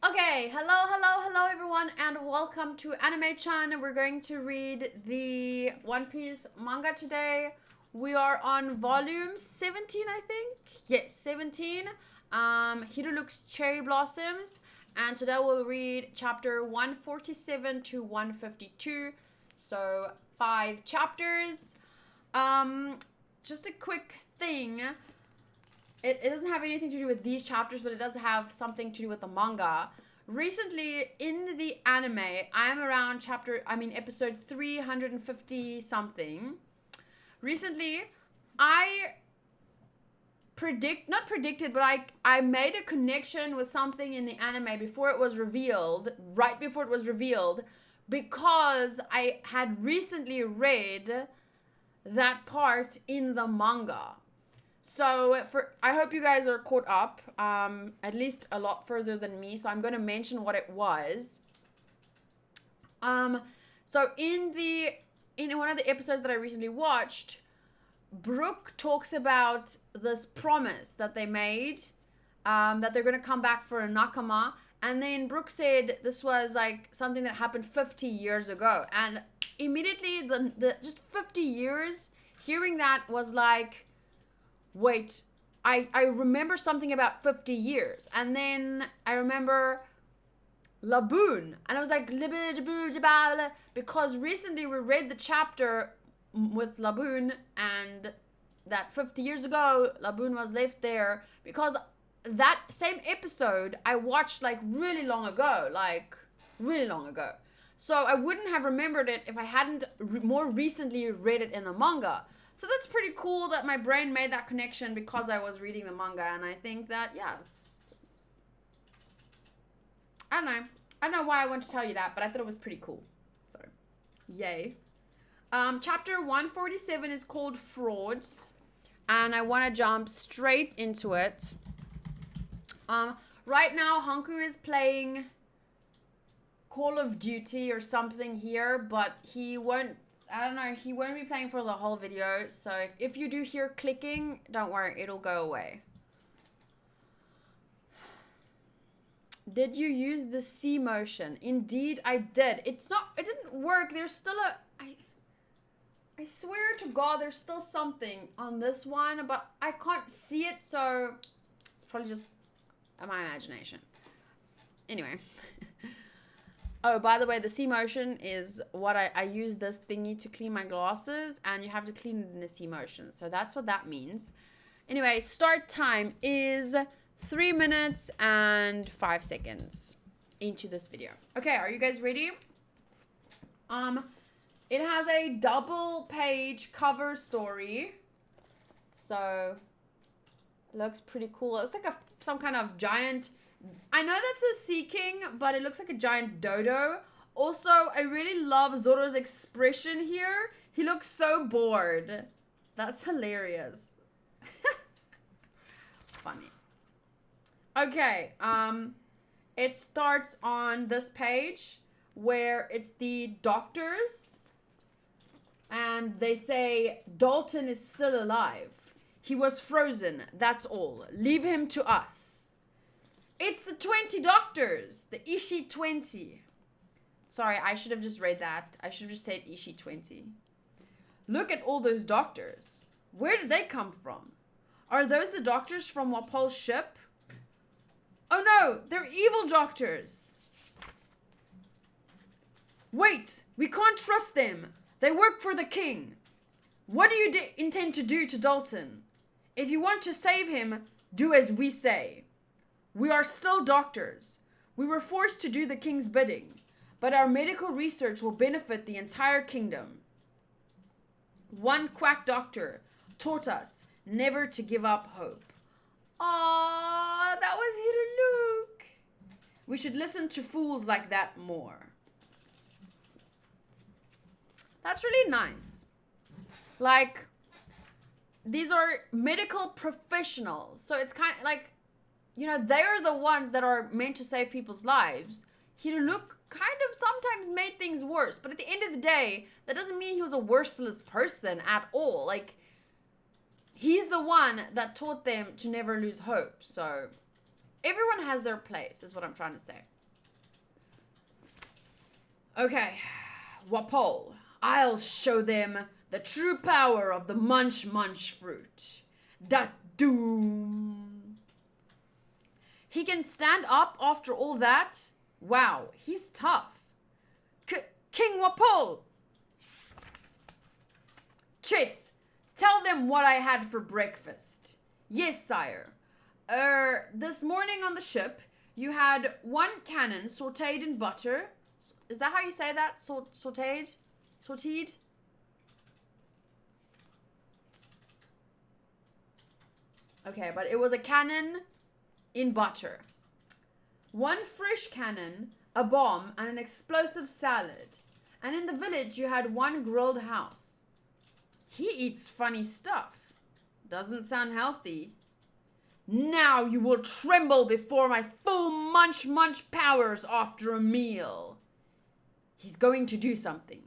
Okay, hello everyone, and welcome to Anime-chan. We're going to read the One Piece manga today. We are on volume 17, I think. Yes, 17. Hiruluk's Cherry Blossoms. And today we'll read chapter 147 to 152. So, 5 chapters. Just a quick thing. It doesn't have anything to do with these chapters, but it does have something to do with the manga. Recently, in the anime, I am around episode 350 something. Recently, I I made a connection with something in the anime before it was revealed, right before it was revealed, because I had recently read that part in the manga. So, I hope you guys are caught up, at least a lot further than me. So, I'm going to mention what it was. So, in one of the episodes that I recently watched, Brooke talks about this promise that they made, that they're going to come back for a nakama. And then Brooke said this was like something that happened 50 years ago. And immediately, the just 50 years, hearing that was like, wait, I remember something about 50 years. And then I remember Laboon. And I was like, because recently we read the chapter with Laboon, and that 50 years ago, Laboon was left there. Because that same episode I watched like really long ago. So I wouldn't have remembered it if I hadn't more recently read it in the manga. So that's pretty cool that my brain made that connection because I was reading the manga. And I think that, yes. I don't know why I want to tell you that, but I thought it was pretty cool. So, yay. Chapter 147 is called FRAUDS. And I want to jump straight into it. Right now, Hanku is playing Call of Duty or something here, but he won't be playing for the whole video. So if you do hear clicking, don't worry, it'll go away. Did you use the C motion? Indeed, I did. It didn't work. There's still I swear to God, there's still something on this one, but I can't see it, so it's probably just my imagination. Anyway. Oh, by the way, the C motion is what I use this thingy to clean my glasses, and you have to clean it in the C motion. So that's what that means. Anyway, start time is 3 minutes and 5 seconds into this video. Okay, are you guys ready? It has a double page cover story. So, it looks pretty cool. It's like some kind of giant... I know that's a Sea King, but it looks like a giant dodo. Also, I really love Zoro's expression here. He looks so bored. That's hilarious. Funny. Okay, it starts on this page where it's the doctors. And they say, Dalton is still alive. He was frozen, that's all. Leave him to us. It's the 20 doctors. The Ishi 20. Sorry, I should have just read that. I should have just said Ishi 20. Look at all those doctors. Where did they come from? Are those the doctors from Wapol's ship? Oh no, they're evil doctors. Wait, we can't trust them. They work for the king. What do you intend to do to Dalton? If you want to save him, do as we say. We are still doctors. We were forced to do the king's bidding, but our medical research will benefit the entire kingdom. One quack doctor taught us never to give up hope. Aww, that was Hiruluk. We should listen to fools like that more. That's really nice. Like, these are medical professionals, so it's kind of like, you know, they are the ones that are meant to save people's lives. Hiruluk kind of sometimes made things worse. But at the end of the day, that doesn't mean he was a worthless person at all. Like, he's the one that taught them to never lose hope. So, everyone has their place, is what I'm trying to say. Okay, Wapol, I'll show them the true power of the munch fruit. That doom. He can stand up after all that? Wow, he's tough. King Wapol! Chase, tell them what I had for breakfast. Yes, sire. This morning on the ship, you had 1 cannon sauteed in butter. Is that how you say that? Sauteed? Sauteed? Okay, but it was a cannon in butter. 1 fresh cannon, a bomb, and an explosive salad. And in the village, you had 1 grilled house. He eats funny stuff. Doesn't sound healthy. Now you will tremble before my full munch powers after a meal. He's going to do something.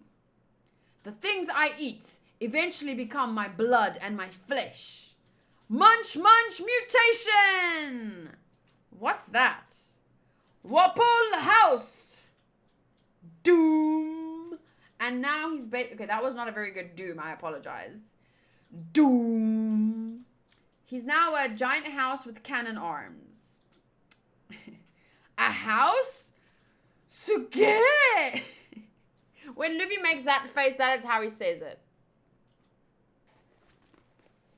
The things I eat eventually become my blood and my flesh. Munch mutation! What's that? Wapol house! Doom! And now he's okay, that was not a very good doom, I apologize. Doom! He's now a giant house with cannon arms. A house? Suge! When Luffy makes that face, that is how he says it.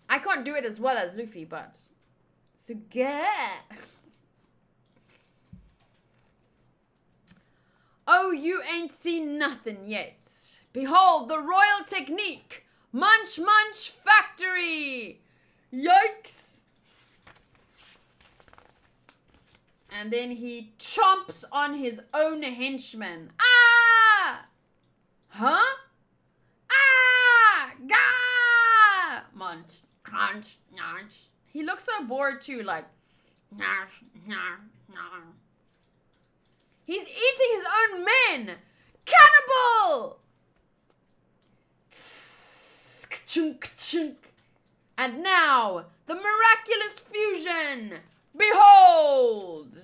I can't do it as well as Luffy, but... Suge! Oh, you ain't seen nothing yet. Behold the royal technique. Munch factory. Yikes. And then he chomps on his own henchman. Ah! Huh? Ah! Gah! Munch, crunch, munch. He looks so bored too, like... He's eating his own men! Cannibal! And now, the miraculous fusion! Behold!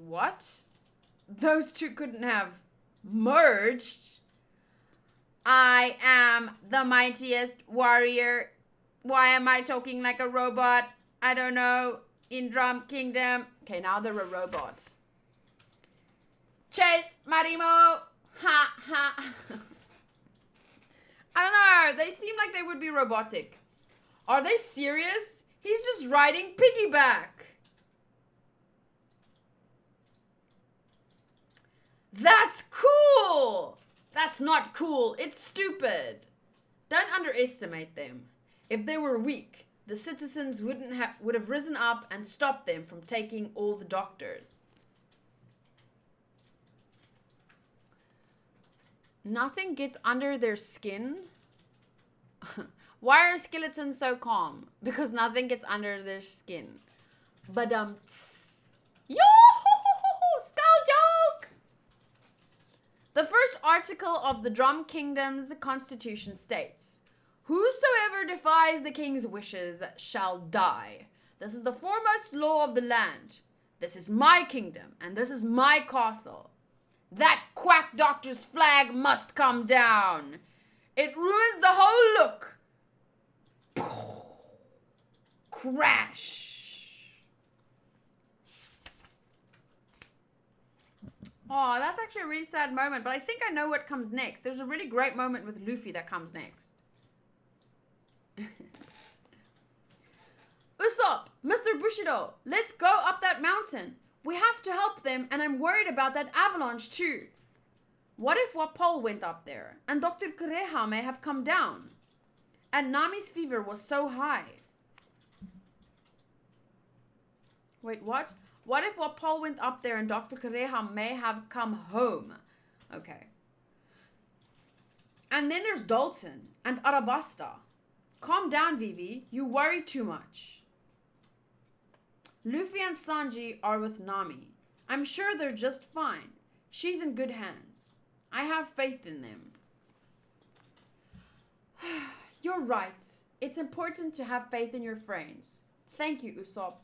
What? Those two couldn't have merged. I am the mightiest warrior. Why am I talking like a robot? I don't know. In Drum Kingdom. Okay, now they're a robot. Chase, Marimo. Ha, ha. I don't know. They seem like they would be robotic. Are they serious? He's just riding piggyback. That's cool. That's not cool. It's stupid. Don't underestimate them. If they were weak, the citizens would have risen up and stopped them from taking all the doctors. Nothing gets under their skin. Why are skeletons so calm? Because nothing gets under their skin. But yo, skull joke. The first article of the Drum Kingdom's constitution states, "Whosoever defies the king's wishes shall die. This is the foremost law of the land. This is my kingdom, and this is my castle. That quack doctor's flag must come down. It ruins the whole look." Crash. Oh, that's actually a really sad moment, but I think I know what comes next. There's a really great moment with Luffy that comes next. Usopp, Mr. Bushido, let's go up that mountain. We have to help them, and I'm worried about that avalanche too. What if Wapol went up there, and Dr. Kureha may have come down, and Nami's fever was so high? Wait, what? What if Wapol went up there and Dr. Kureha may have come home? Okay. And then there's Dalton and Arabasta. Calm down, Vivi. You worry too much. Luffy and Sanji are with Nami. I'm sure they're just fine. She's in good hands. I have faith in them. You're right. It's important to have faith in your friends. Thank you, Usopp.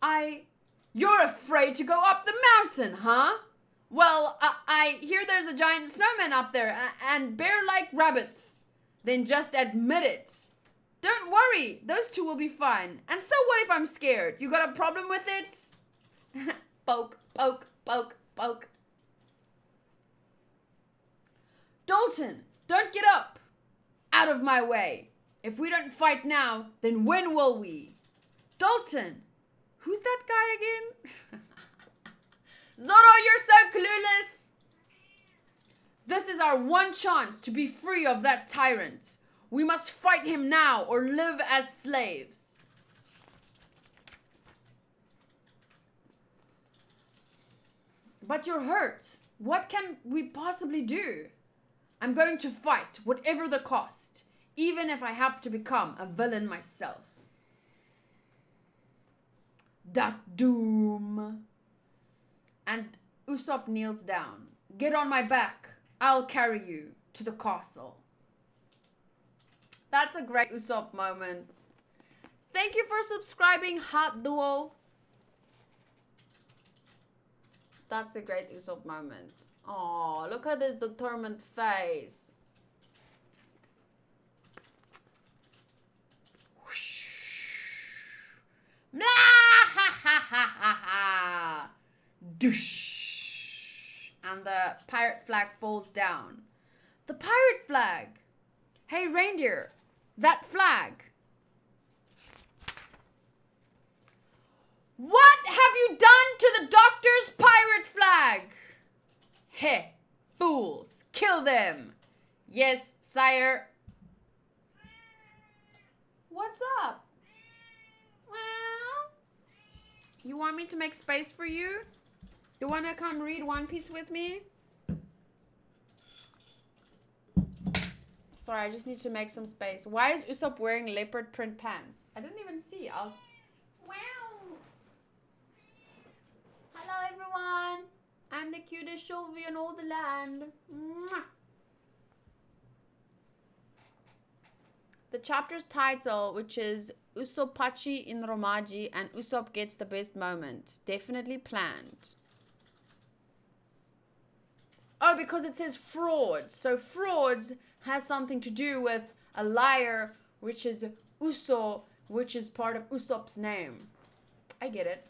I You're afraid to go up the mountain, huh? Well, I hear there's a giant snowman up there and bear-like rabbits. Then just admit it. Don't worry, those two will be fine. And so what if I'm scared? You got a problem with it? Poke, poke, poke, poke. Dalton, don't get up. Out of my way. If we don't fight now, then when will we? Dalton, who's that guy again? Zorro, you're so clueless. This is our one chance to be free of that tyrant. We must fight him now or live as slaves. But you're hurt. What can we possibly do? I'm going to fight, whatever the cost, even if I have to become a villain myself. That doom. And Usopp kneels down. Get on my back. I'll carry you to the castle. That's a great Usopp moment. Thank you for subscribing, Hot Duo. That's a great Usopp moment. Oh, look at his determined face. Blah, ha, ha, ha, ha, ha. Doosh. And the pirate flag falls down. The pirate flag. Hey, reindeer, that flag. What have you done to the doctor's pirate flag? Heh, fools, kill them. Yes, sire. What's up? Well, you want me to make space for you? You want to come read One Piece with me? Sorry, I just need to make some space. Why is Usopp wearing leopard print pants? I didn't even see. Wow. Hello, everyone. I'm the cutest Sylvie in all the land. Mwah. The chapter's title, which is AlaskaFusel in Romaji and Usopp gets the best moment. Definitely planned. Oh, because it says frauds. So frauds has something to do with a liar, which is Uso, which is part of Usopp's name. I get it.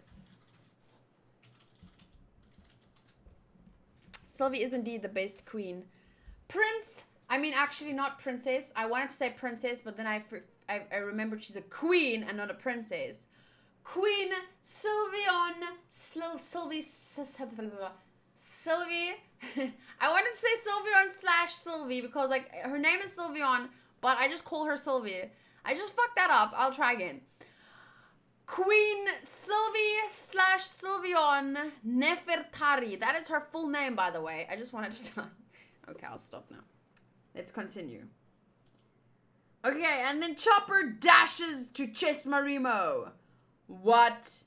Sylvie is indeed the best queen. Prince, I mean actually not princess. I wanted to say princess, but then I remembered she's a queen and not a princess. Queen Sylveon, Sylvie. I wanted to say Sylveon / Sylvie because like her name is Sylveon, but I just call her Sylvie. I just fucked that up. I'll try again. Queen Sylvie / Sylveon Nefertari. That is her full name, by the way. I just wanted to tell. Okay, I'll stop now. Let's continue. Okay, and then Chopper dashes to Chess Marimo. What?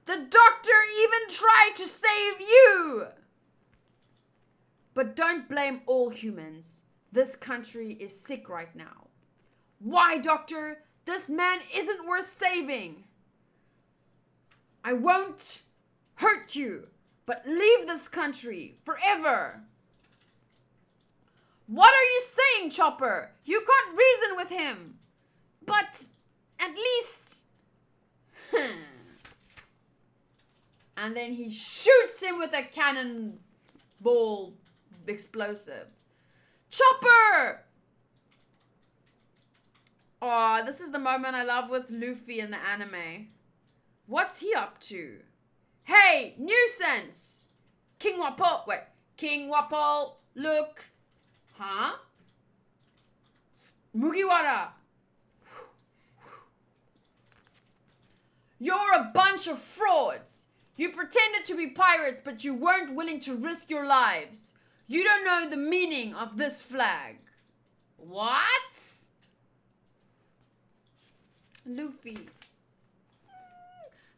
The doctor even tried to save you! But don't blame all humans. This country is sick right now. Why, doctor? This man isn't worth saving. I won't hurt you, but leave this country forever. What are you saying, Chopper? You can't reason with him. But at least... And then he shoots him with a cannonball explosive. Chopper! Oh, this is the moment I love with Luffy in the anime. What's he up to? Hey, nuisance! King Wapol, wait. King Wapol, look. Huh? Mugiwara. You're a bunch of frauds. You pretended to be pirates, but you weren't willing to risk your lives. You don't know the meaning of this flag. What? Luffy.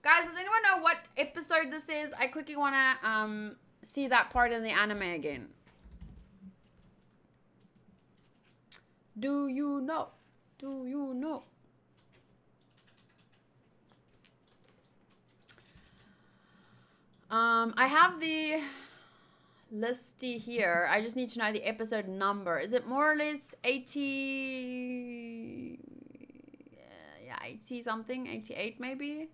Guys, does anyone know what episode this is? I quickly want to see that part in the anime again. Do you know? Do you know? I have the listy here. I just need to know the episode number. Is it more or less 80? Yeah, 80 something, 88 maybe.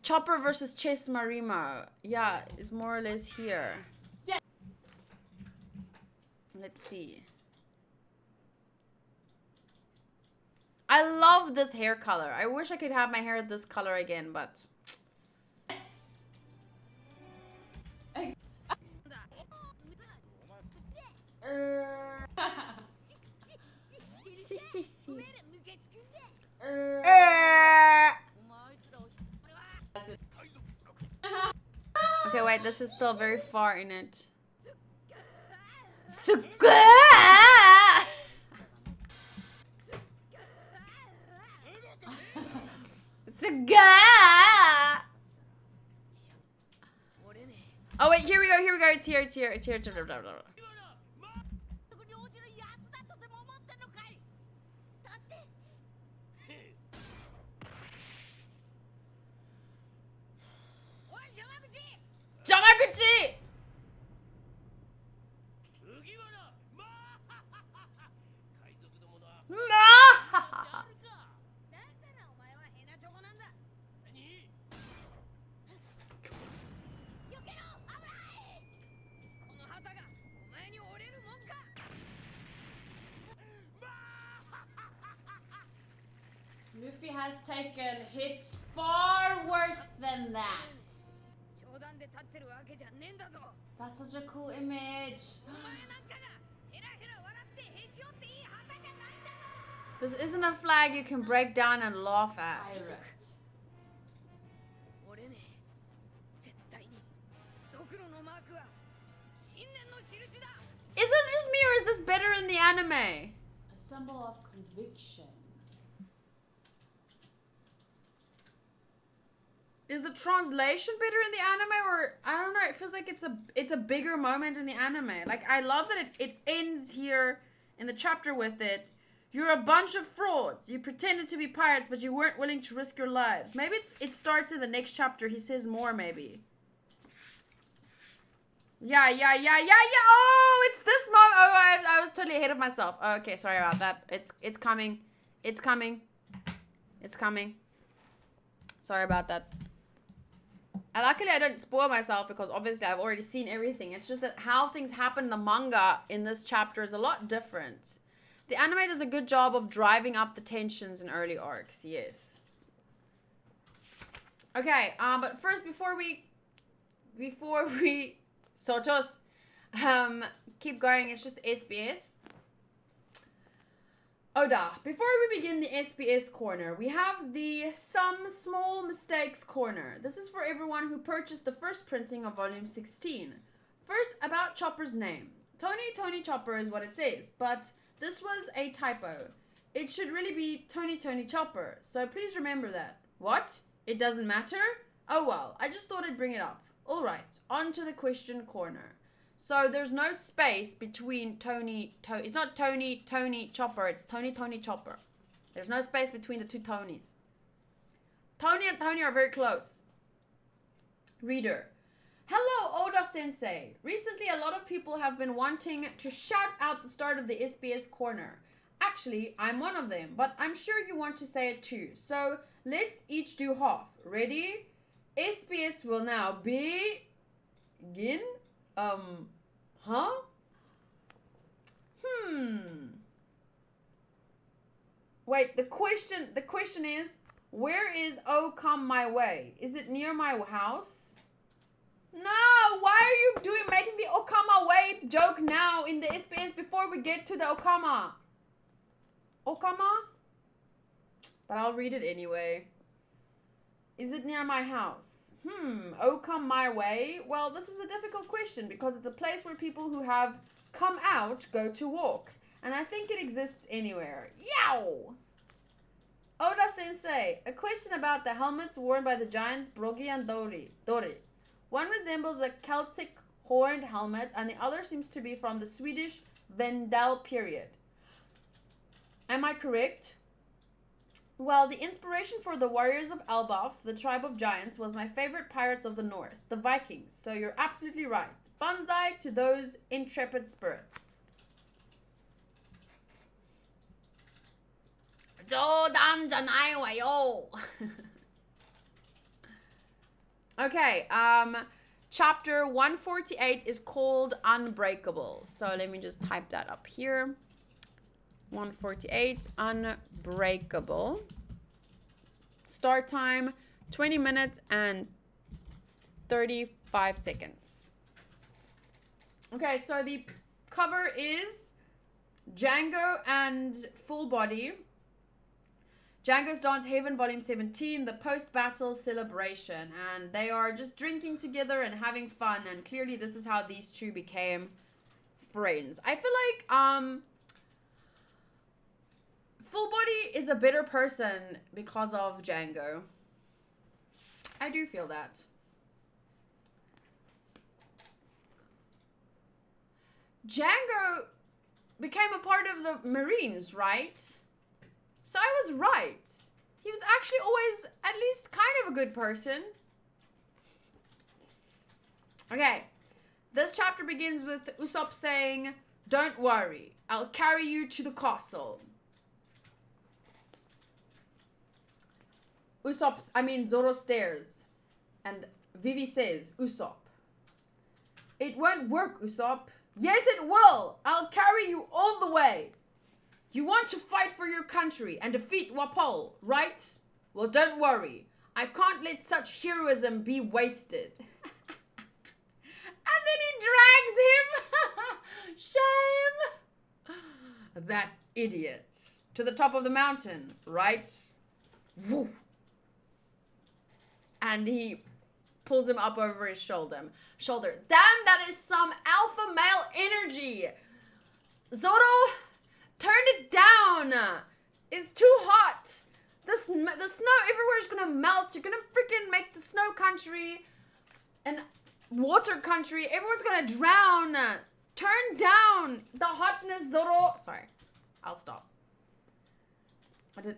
Chopper versus Chess Marimo. Yeah, it's more or less here. Yeah. Let's see. I love this hair color. I wish I could have my hair this color again, but... Okay, wait, this is still very far in it. Oh wait, here we go, here we go. It's here, it's here, it's here. Jamaguchi! Luffy has taken hits far worse than that. That's such a cool image. This isn't a flag you can break down and laugh at. Is it just me or is this better in the anime? A symbol of conviction. Is the translation better in the anime, or I don't know, it feels like it's a bigger moment in the anime. Like, I love that it ends here in the chapter with it. You're a bunch of frauds. You pretended to be pirates, but you weren't willing to risk your lives. Maybe it starts in the next chapter. He says more, maybe. Yeah. Oh, it's this moment. Oh, I was totally ahead of myself. Oh, okay, sorry about that. It's coming. It's coming. It's coming. Sorry about that. And luckily I don't spoil myself because obviously I've already seen everything. It's just that how things happen in the manga in this chapter is a lot different. The anime does a good job of driving up the tensions in early arcs, yes. Okay, but first before we Sotos keep going, it's just SBS. Oda, before we begin the SBS corner, we have the Some Small Mistakes corner. This is for everyone who purchased the first printing of volume 16. First, about Chopper's name. Tony Chopper is what it says, but this was a typo. It should really be Tony Chopper, so please remember that. What? It doesn't matter? Oh well, I just thought I'd bring it up. Alright, on to the question corner. So there's no space between it's not Tony Chopper, it's Tony Chopper. There's no space between the two Tonys. Tony and Tony are very close. Reader. Hello, Oda Sensei. Recently, a lot of people have been wanting to shout out the start of the SBS corner. Actually, I'm one of them, but I'm sure you want to say it too. So let's each do half. Ready? SBS will now begin. Huh? Wait, the question is, where is Oh Come My Way? Is it near my house? No, why are you making the Okama Way joke now in the SBS before we get to the Okama? Okama? But I'll read it anyway. Is it near my house? Oh come my way? Well, this is a difficult question because it's a place where people who have come out go to walk. And I think it exists anywhere. Yow! Oda Sensei, a question about the helmets worn by the giants Brogi and Dori. One resembles a Celtic horned helmet and the other seems to be from the Swedish Vendel period. Am I correct? Well, the inspiration for the warriors of Elbaf, the tribe of giants, was my favorite pirates of the north, the Vikings. So you're absolutely right. Banzai to those intrepid spirits. Okay, chapter 148 is called Unbreakable. So let me just type that up here. 148, Unbreakable. Start time, 20 minutes and 35 seconds. Okay, so the cover is Django and Full Body. Django's Dance Haven, Volume 17, the post-battle celebration. And they are just drinking together and having fun. And clearly this is how these two became friends. I feel like Full Body is a better person because of Django. I do feel that. Django became a part of the Marines, right? So I was right. He was actually always at least kind of a good person. Okay. This chapter begins with Usopp saying, "Don't worry, I'll carry you to the castle." Zoro stares. And Vivi says, "Usopp, it won't work, Usopp." "Yes, it will. I'll carry you all the way. You want to fight for your country and defeat Wapol, right? Well, don't worry. I can't let such heroism be wasted." And then he drags him. Shame. That idiot. To the top of the mountain, right? Woo. And he pulls him up over his shoulder. Damn, that is some alpha male energy. Zoro, turn it down. It's too hot. The snow everywhere is gonna melt. You're gonna freaking make the snow country and water country. Everyone's gonna drown. Turn down the hotness, Zoro. Sorry, I'll stop. I did.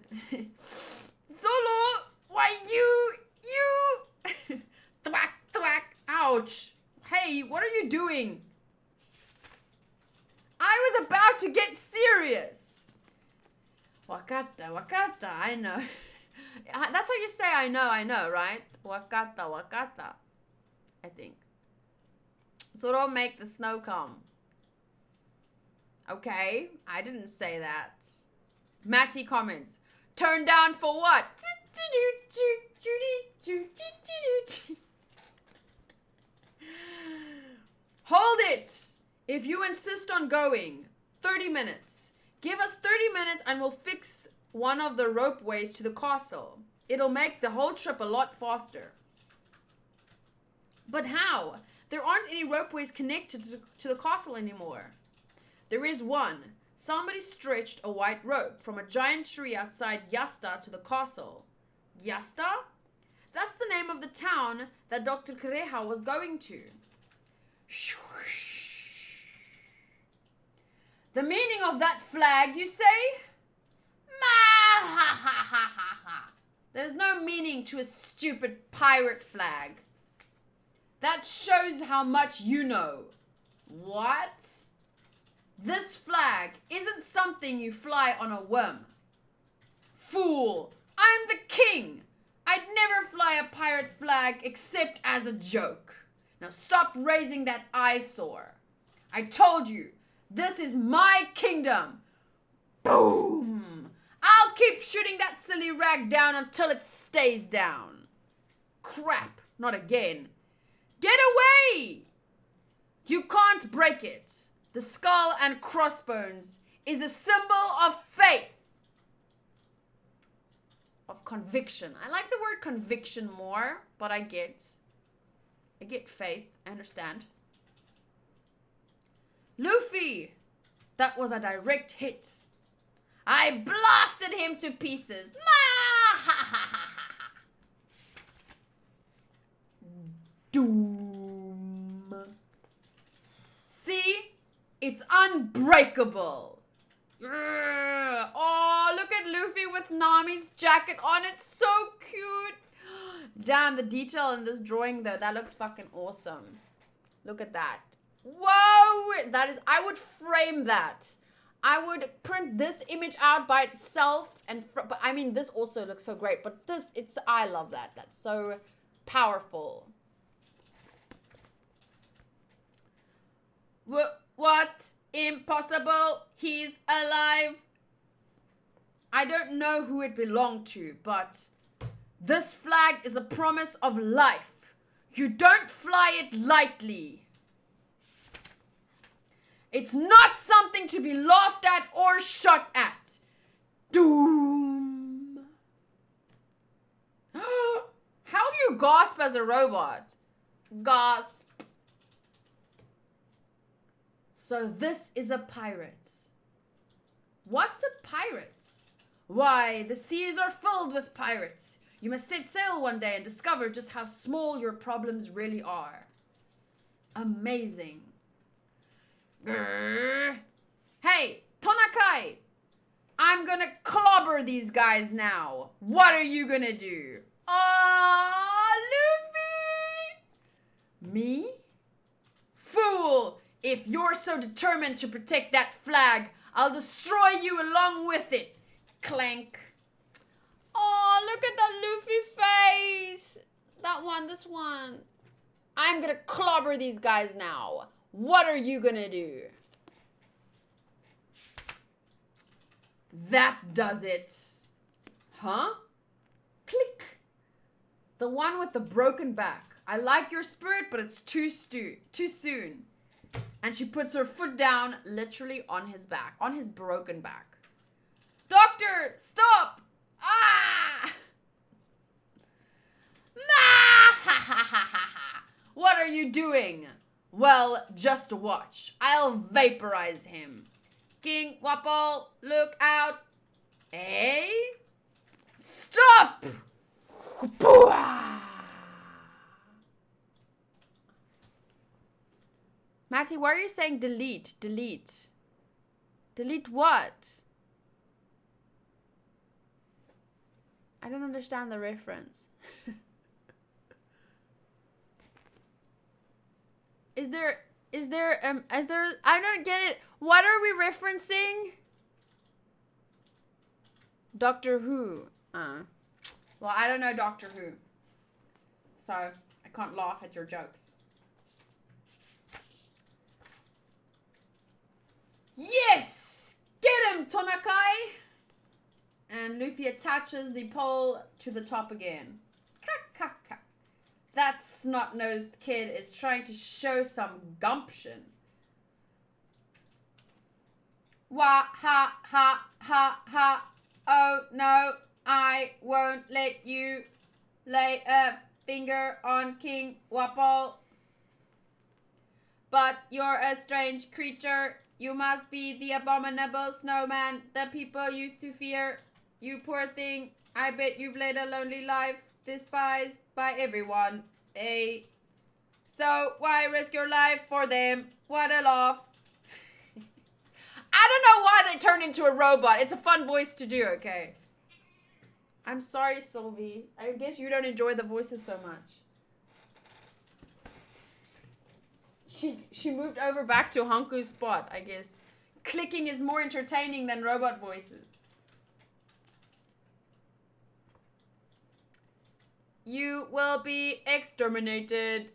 Zoro, why you? Thwack, thwack. Ouch. Hey, what are you doing? I was about to get serious. Wakata. I know. That's how you say I know, right? Wakata. I think. Zoro, make the snow come. Okay, I didn't say that. Matty comments. Turn down for what? Hold it! If you insist on going, 30 minutes. Give us 30 minutes and we'll fix one of the ropeways to the castle. It'll make the whole trip a lot faster. But how? There aren't any ropeways connected to the castle anymore. There is one. Somebody stretched a white rope from a giant tree outside Yasta to the castle. Yasta? That's the name of the town that Dr. Kureha was going to. The meaning of that flag, you say? There's no meaning to a stupid pirate flag. That shows how much you know. What? This flag isn't something you fly on a whim. Fool, I'm the king. I'd never fly a pirate flag except as a joke. Now stop raising that eyesore. I told you, this is my kingdom. Boom. I'll keep shooting that silly rag down until it stays down. Crap, not again. Get away! You can't break it. The skull and crossbones is a symbol of faith. Of conviction. I like the word conviction more, but I get faith. I understand. Luffy! That was a direct hit. I blasted him to pieces. Doom. See? It's unbreakable. Oh, look at Luffy with Nami's jacket on. It's so cute. Damn, the detail in this drawing though, that looks fucking awesome. Look at that. Whoa, that is, I would frame that. I would print this image out by itself but I mean, this also looks so great, but this, I love that. That's so powerful. What? Impossible. He's alive. I don't know who it belonged to, but this flag is a promise of life. You don't fly it lightly. It's not something to be laughed at or shot at. Doom. How do you gasp as a robot? Gasp. So this is a pirate. What's a pirate? Why, the seas are filled with pirates. You must set sail one day and discover just how small your problems really are. Amazing. Grr. Hey, Tonakai! I'm gonna clobber these guys now. What are you gonna do? Aww, Luffy! Me? Fool! If you're so determined to protect that flag, I'll destroy you along with it. Clank. Oh, look at that Luffy face. That one, this one. I'm gonna clobber these guys now. What are you gonna do? That does it. Huh? Click. The one with the broken back. I like your spirit, but it's too soon. And she puts her foot down, literally on his back, on his broken back. Doctor, stop! Ah! What are you doing? Well, just watch. I'll vaporize him. King Wapol, look out. Eh? Stop! Matty, why are you saying delete? Delete. Delete what? I don't understand the reference. Is there, I don't get it. What are we referencing? Doctor Who. Well, I don't know Doctor Who. So, I can't laugh at your jokes. Yes! Get him, Tonakai! And Luffy attaches the pole to the top again. Kak. That snot-nosed kid is trying to show some gumption. Wah, ha, ha, ha, ha. Oh, no, I won't let you lay a finger on King Wapol. But you're a strange creature. You must be the abominable snowman the people used to fear. You poor thing. I bet you've led a lonely life, despised by everyone. Eh? So why risk your life for them? What a laugh. I don't know why they turned into a robot. It's a fun voice to do, okay? I'm sorry, Sylvie. I guess you don't enjoy the voices so much. She moved over back to Hanku's spot, I guess. Clicking is more entertaining than robot voices. You will be exterminated.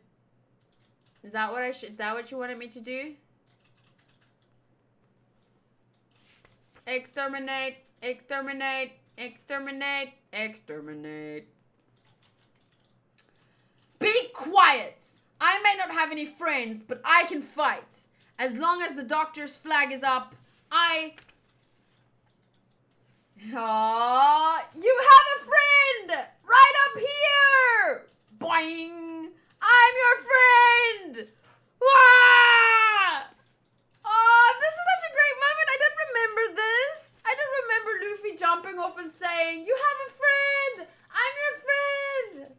Is that what is that what you wanted me to do? Exterminate, exterminate, exterminate, exterminate. Be quiet! I may not have any friends, but I can fight. As long as the doctor's flag is up, Aww, you have a friend! Right up here! Boing! I'm your friend! Wah! Oh, this is such a great moment. I don't remember this. I don't remember Luffy jumping off and saying, you have a friend! I'm your friend!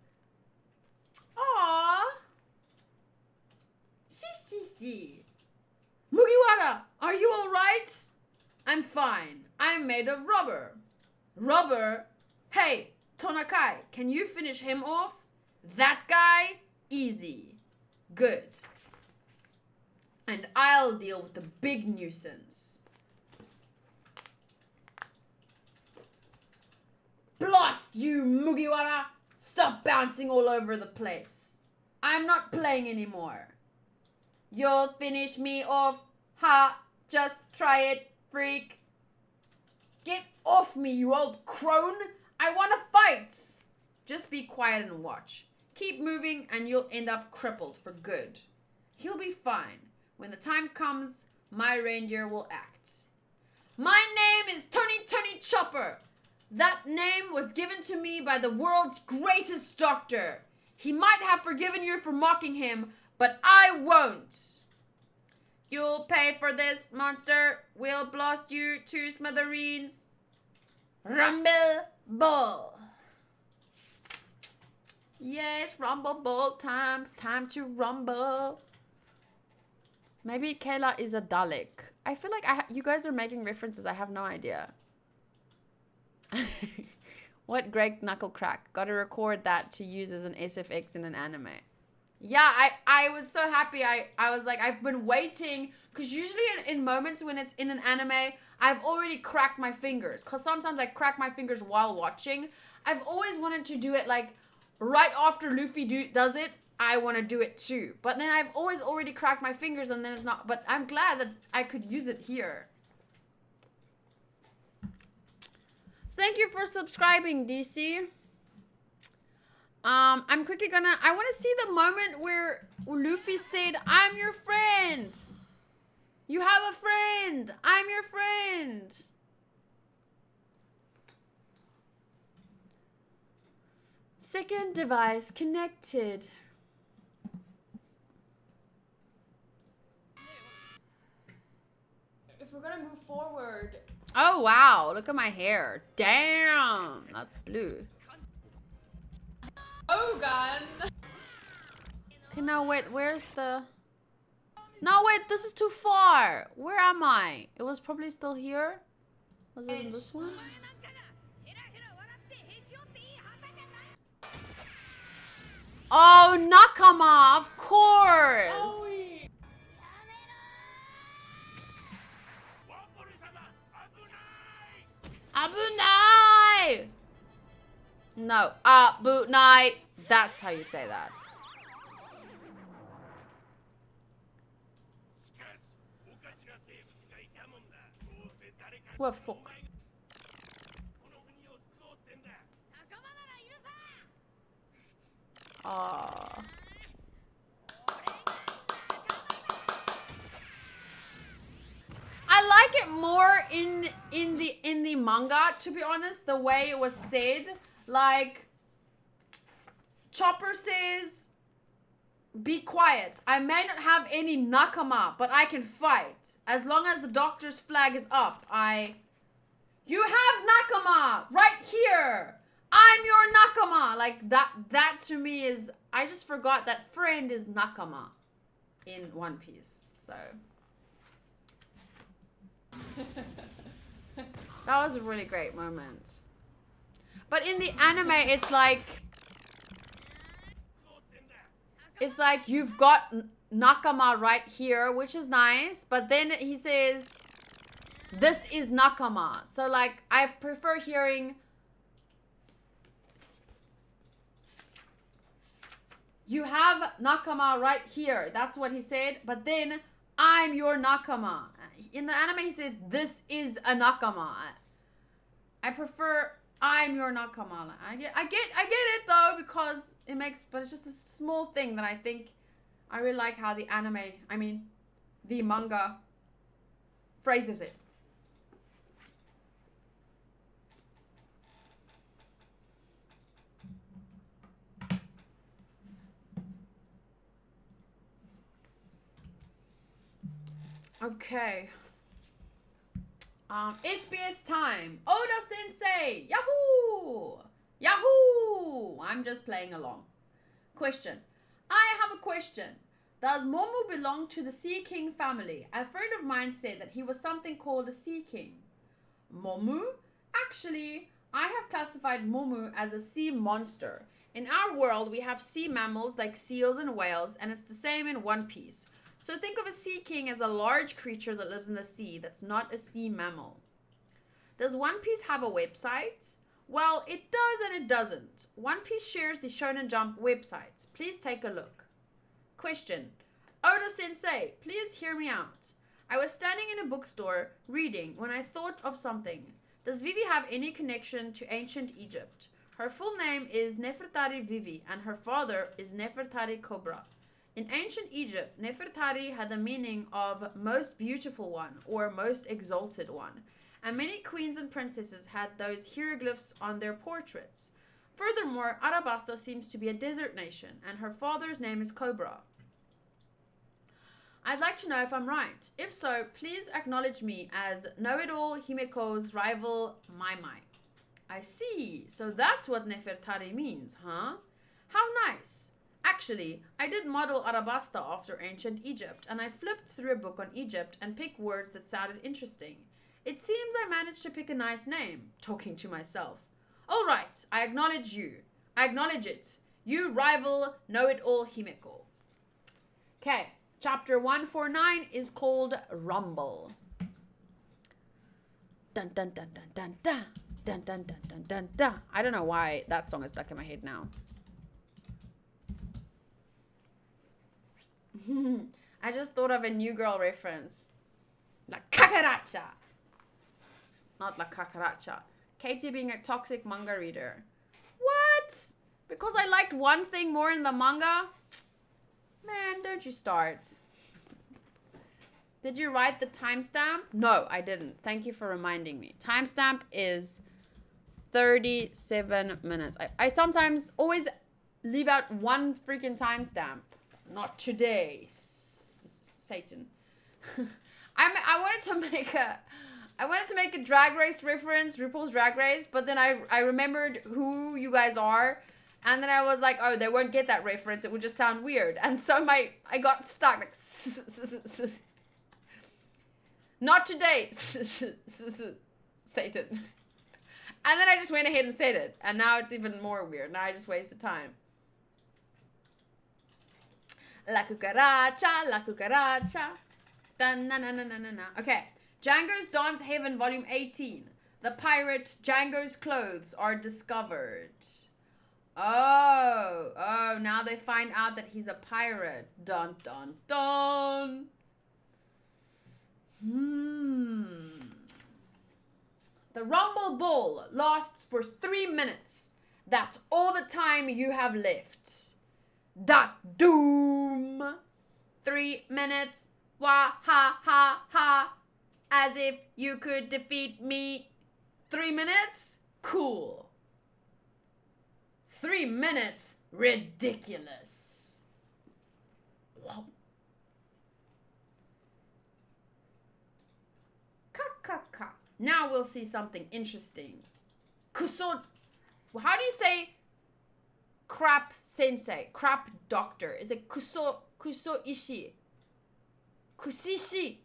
Aww. Mugiwara, are you alright? I'm fine. I'm made of rubber. Robber, hey, Tonakai, can you finish him off? That guy, easy. Good. And I'll deal with the big nuisance. Blast, you Mugiwara! Stop bouncing all over the place. I'm not playing anymore. You'll finish me off. Ha! Just try it, freak. Get off me, you old crone. I want to fight. Just be quiet and watch. Keep moving and you'll end up crippled for good. He'll be fine. When the time comes, my reindeer will act. My name is Tony Chopper. That name was given to me by the world's greatest doctor. He might have forgiven you for mocking him, but I won't. You'll pay for this, monster. We'll blast you to smithereens. Rumble Bull. Yes, Rumble Bull times. Time to rumble. Maybe Kayla is a Dalek. I feel like you guys are making references. I have no idea. What great knuckle crack. Gotta record that to use as an SFX in an anime. Yeah, I was so happy. I was like, I've been waiting. Because usually in moments when it's in an anime, I've already cracked my fingers. Because sometimes I crack my fingers while watching. I've always wanted to do it like right after Luffy does it. I want to do it too. But then I've always already cracked my fingers and then it's not. But I'm glad that I could use it here. Thank you for subscribing, DC. I'm quickly gonna... I want to see the moment where Luffy said, I'm your friend. You have a friend. I'm your friend. Second device connected. If we're gonna move forward... Oh, wow. Look at my hair. Damn. That's blue. Gohagon! Okay, now wait. Where's the... No, wait. This is too far. Where am I? It was probably still here. Was it in this one? Oh, Nakama. Of course. Oh, Abunai! No, Abunai. That's how you say that. What fuck? Aww. I like it more in the manga, to be honest, the way it was said. Like, Chopper says, be quiet. I may not have any nakama, but I can fight. As long as the doctor's flag is up, You have nakama right here. I'm your nakama. Like, that to me is... I just forgot that friend is nakama in One Piece, so... That was a really great moment. But in the anime, it's like you've got nakama right here, which is nice. But then he says, this is nakama. So like, I prefer hearing, you have nakama right here. That's what he said. But then, I'm your nakama. In the anime, he said, this is a nakama. I prefer, I'm your nakama. I get it though, because it makes, but it's just a small thing that I think, I really like how the anime, the manga phrases it. Okay. SBS time. Oda Sensei. Yahoo! Yahoo! I'm just playing along. Question. I have a question. Does Momo belong to the Sea King family? A friend of mine said that he was something called a Sea King. Momo? Actually, I have classified Mumu as a sea monster. In our world, we have sea mammals like seals and whales, and it's the same in One Piece. So think of a sea king as a large creature that lives in the sea that's not a sea mammal. Does One Piece have a website? Well, it does and it doesn't. One Piece shares the Shonen Jump website. Please take a look. Question. Oda Sensei, please hear me out. I was standing in a bookstore reading when I thought of something. Does Vivi have any connection to ancient Egypt? Her full name is Nefertari Vivi and her father is Nefertari Cobra. In ancient Egypt, Nefertari had the meaning of most beautiful one or most exalted one, and many queens and princesses had those hieroglyphs on their portraits. Furthermore, Arabasta seems to be a desert nation, and her father's name is Cobra. I'd like to know if I'm right. If so, please acknowledge me as know-it-all Himeko's rival, Mai Mai. I see. So that's what Nefertari means, huh? How nice. Actually, I did model Arabasta after ancient Egypt, and I flipped through a book on Egypt and picked words that sounded interesting. It seems I managed to pick a nice name, talking to myself. All right, I acknowledge you. I acknowledge it. You rival know-it-all Himeko. Okay, chapter 149 is called Rumble. Dun dun dun dun dun dun. Dun dun dun dun dun dun. I don't know why that song is stuck in my head now. I just thought of a New Girl reference. La Kakaracha. Not La Kakaracha. Katie being a toxic manga reader. What? Because I liked one thing more in the manga? Man, don't you start. Did you write the timestamp? No, I didn't. Thank you for reminding me. Timestamp is 37 minutes. I sometimes always leave out one freaking timestamp. Not today, Satan. I wanted to make a Drag Race reference, RuPaul's Drag Race, but then I remembered who you guys are, and then I was like, oh, they won't get that reference. It would just sound weird, and so I got stuck. Like, not today, Satan. And then I just went ahead and said it, and now it's even more weird. Now I just wasted time. La cucaracha, la cucaracha. Da-na-na-na-na-na. Okay. Django's Dance Heaven, Volume 18. The pirate Django's clothes are discovered. Oh, now they find out that he's a pirate. Dun, dun, dun. The Rumble Bull lasts for 3 minutes. That's all the time you have left. Dot doom. 3 minutes. Wah ha ha ha. As if you could defeat me. 3 minutes? Cool. 3 minutes? Ridiculous. Whoa. Ka. Now we'll see something interesting. Kuso. How do you say crap sensei? Crap doctor. Is it kuso ishi? Kusishi.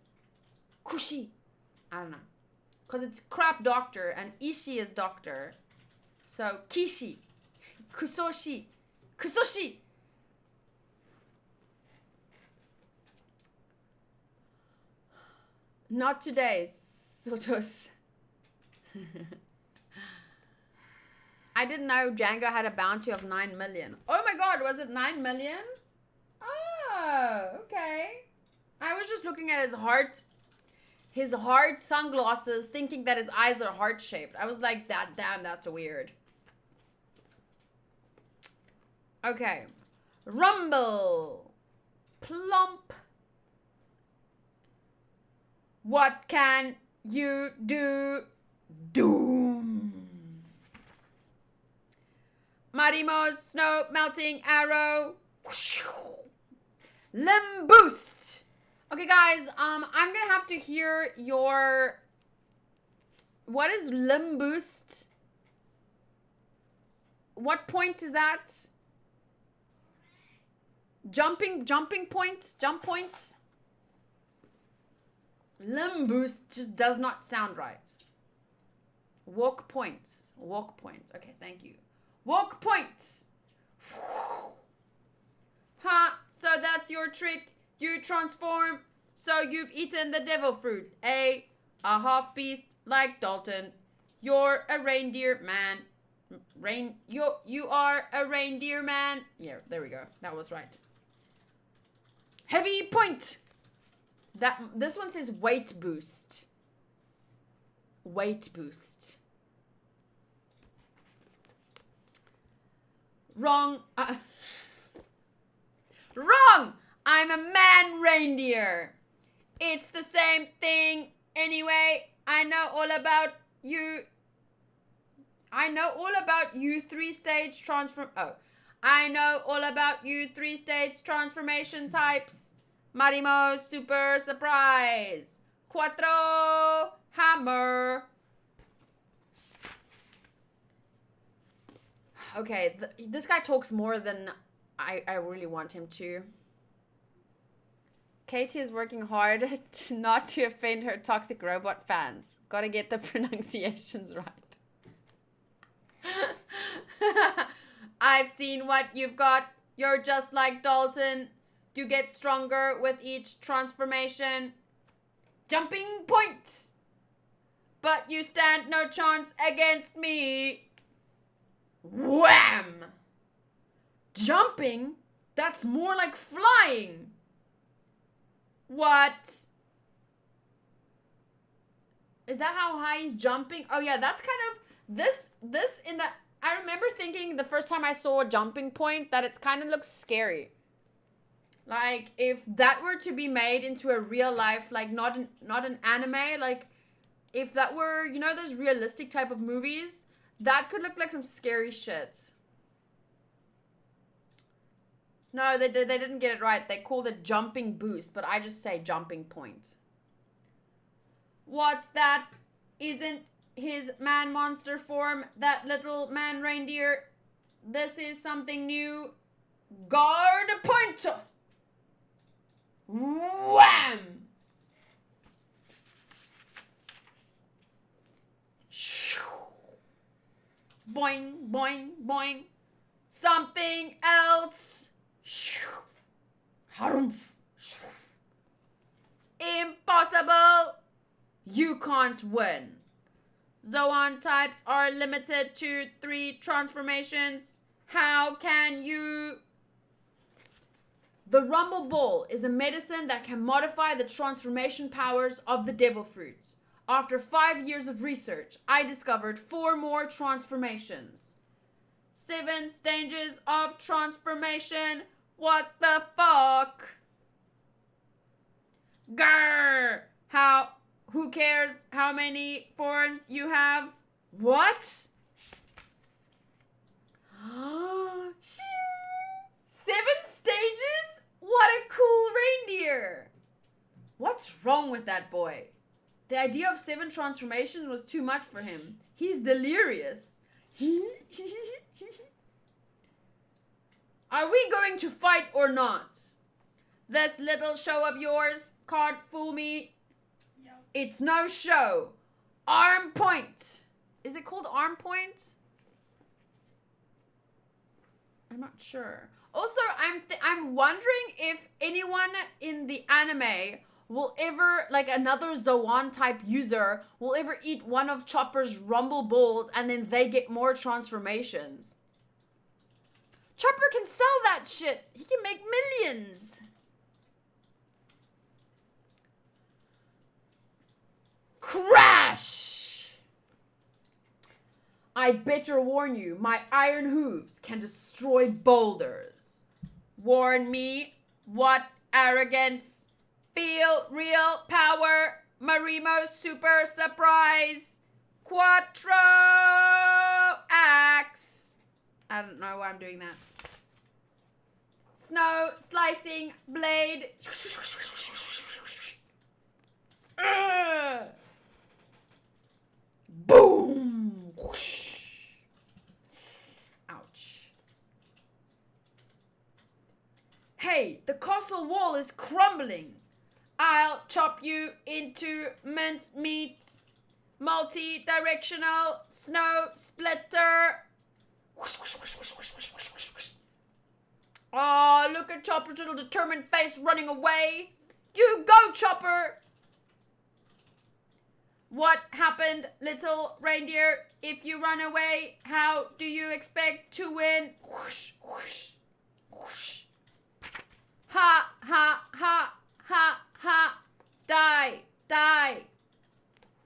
Kushi. I don't know. Because it's crap doctor and ishi is doctor. So kishi. Kusoshi. Kusoshi. Not today, Sotos. I didn't know Django had a bounty of 9 million. Oh my god, was it 9 million? Oh, okay. I was just looking at his heart sunglasses, thinking that his eyes are heart-shaped. I was like, damn, that's weird. Okay. Rumble. Plump. What can you do? Doom. Marimo's snow melting arrow. Limb boost. Okay, guys, I'm gonna have to hear your... What is limb boost? What point is that? Jumping points? Jump points? Limb boost just does not sound right. Walk points. Walk point. Okay, thank you. Walk point. Ha! So that's your trick. You transform. So you've eaten the devil fruit. A half beast like Dalton. You're a reindeer man. You are a reindeer man. Yeah, there we go. That was right. Heavy point. This one says weight boost. Weight boost. Wrong. Wrong! I'm a man reindeer. It's the same thing anyway. I know all about you. I know all about you 3-stage transform. Oh. I know all about you 3-stage transformation types. Marimo super surprise. Cuatro hammer. Okay, this guy talks more than I really want him to. Katie is working hard not to offend her toxic robot fans. Gotta get the pronunciations right. I've seen what you've got. You're just like Dalton. You get stronger with each transformation. Jumping point. But you stand no chance against me. Wham! Jumping? That's more like flying. What? Is that how high he's jumping? Oh yeah, that's kind of this in the I remember thinking the first time I saw a jumping point that it's kind of looks scary. Like if that were to be made into a real life, like not an anime, like if that were, you know, those realistic type of movies, that could look like some scary shit. No, they didn't get it right. They called it jumping boost, but I just say jumping point. What's that? Isn't his man monster form that little man reindeer? This is something new. Guard point. Wham! Boing, boing, boing. Something else. Impossible. You can't win. Zoan types are limited to 3 transformations. How can you? The Rumble Ball is a medicine that can modify the transformation powers of the devil fruits. After 5 years of research, I discovered 4 more transformations. 7 stages of transformation. What the fuck? Grr! Who cares how many forms you have? What? 7 stages? What a cool reindeer! What's wrong with that boy? The idea of 7 transformations was too much for him. He's delirious. Are we going to fight or not? This little show of yours can't fool me. No. It's no show. Arm point. Is it called arm point? I'm not sure. Also, I'm wondering if anyone in the anime will ever, like another Zoan type user, will ever eat one of Chopper's Rumble Balls and then they get more transformations. Chopper can sell that shit. He can make millions. Crash! I'd better warn you, my iron hooves can destroy boulders. Warn me, what arrogance. Feel real power. Marimo super surprise. Quattro axe. I don't know why I'm doing that. Snow slicing blade. Boom. Ouch. Hey, the castle wall is crumbling. I'll chop you into mincemeat. multi-directional snow splitter. Oh, look at Chopper's little determined face running away. You go, Chopper. What happened, little reindeer? If you run away, how do you expect to win? Whoosh, whoosh, whoosh. Ha, ha, ha, ha, ha. Die, die.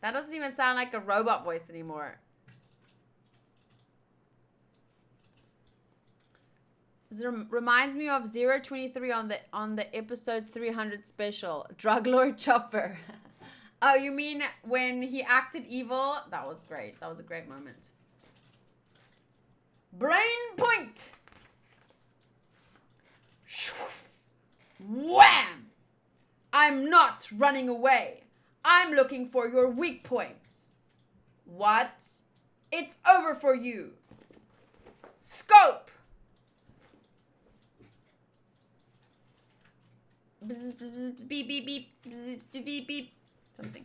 That doesn't even sound like a robot voice anymore. This reminds me of 023 on the episode 300 special. Drug Lord Chopper. Oh, you mean when he acted evil? That was great. That was a great moment. Brain point. Wham! I'm not running away. I'm looking for your weak points. What? It's over for you. Scope. Bzz, bzz, bzz, beep, beep, beep, bzz, beep, beep, beep. Something.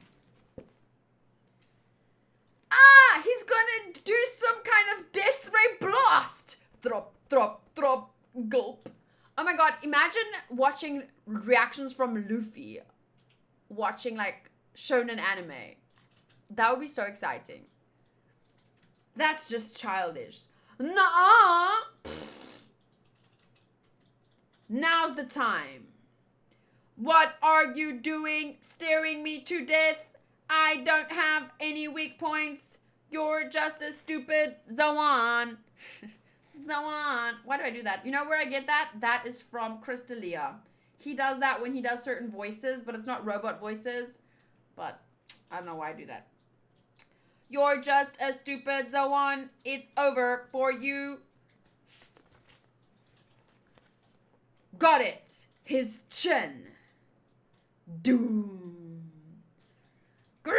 Ah, he's gonna do some kind of death ray blast. Throp, throp, throp, gulp. Oh my god, imagine watching reactions from Luffy watching like shonen anime. That would be so exciting. That's just childish. Nuh-uh. Now's the time. What are you doing? Staring me to death? I don't have any weak points. You're just a stupid Zoan. Zoan. Why do I do that? You know where I get that? That is from Crystalia. He does that when he does certain voices, but it's not robot voices. But I don't know why I do that. You're just a stupid Zoan. It's over for you. Got it. His chin. Doom. Gra!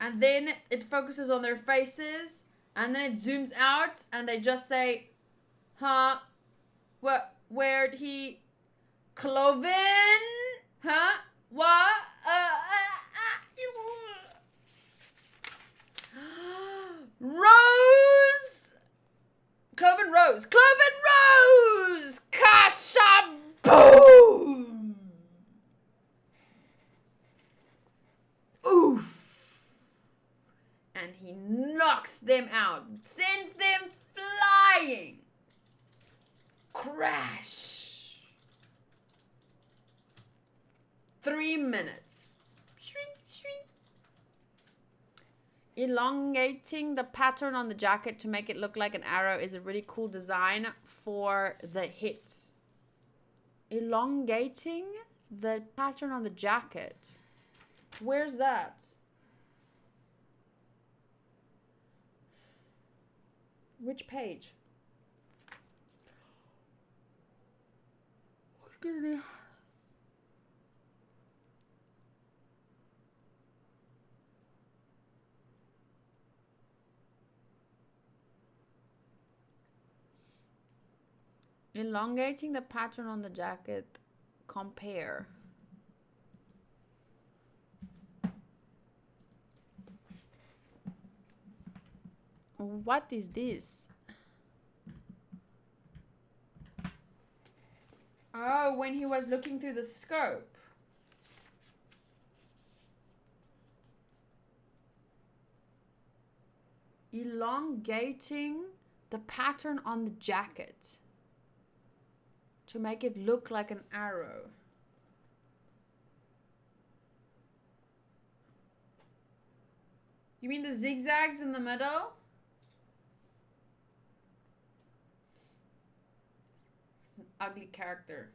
And then it focuses on their faces, and then it zooms out, and they just say, huh? What? Where'd he? Cloven? Huh? What? Rose! Cloven Rose! Cloven Rose! Kashaboom! Oof! And he knocks them out, sends them flying. Crash. 3 minutes. Shrink, shrink. Elongating the pattern on the jacket to make it look like an arrow is a really cool design for the hits. Elongating the pattern on the jacket. Where's that? Which page? Elongating the pattern on the jacket. Compare. What is this? Oh, when he was looking through the scope. Elongating the pattern on the jacket to make it look like an arrow. You mean the zigzags in the middle? It's an ugly character.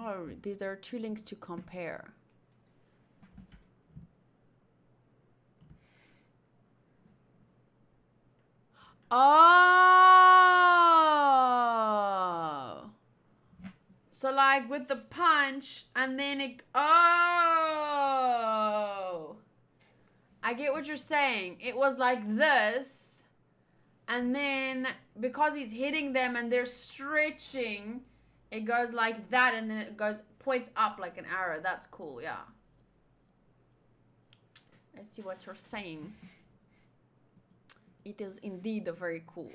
Oh, these are 2 links to compare. Oh. So like with the punch and then it, oh. I get what you're saying. It was like this. And then because he's hitting them and they're stretching, It goes like that, and then it points up like an arrow. That's cool, yeah. I see what you're saying. It is indeed very cool.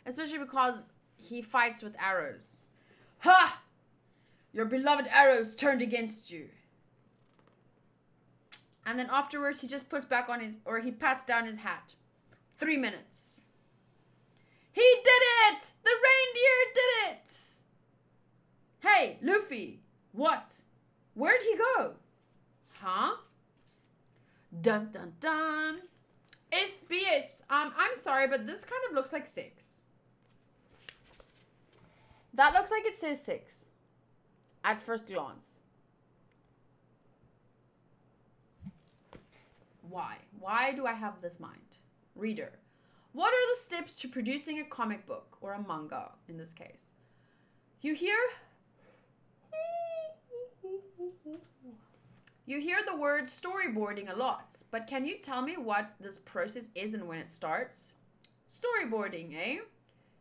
Especially because he fights with arrows. Ha! Your beloved arrows turned against you. And then afterwards, he just puts back on he pats down his hat. 3 minutes. He did it! The reindeer did it! Hey, Luffy. What? Where'd he go? Huh? Dun dun dun. SBS. I'm sorry, but this kind of looks like 6. That looks like it says 6. At first glance. Why? Why do I have this mind? Reader. What are the steps to producing a comic book, or a manga in this case? You hear the word storyboarding a lot, but can you tell me what this process is and when it starts? Storyboarding, eh?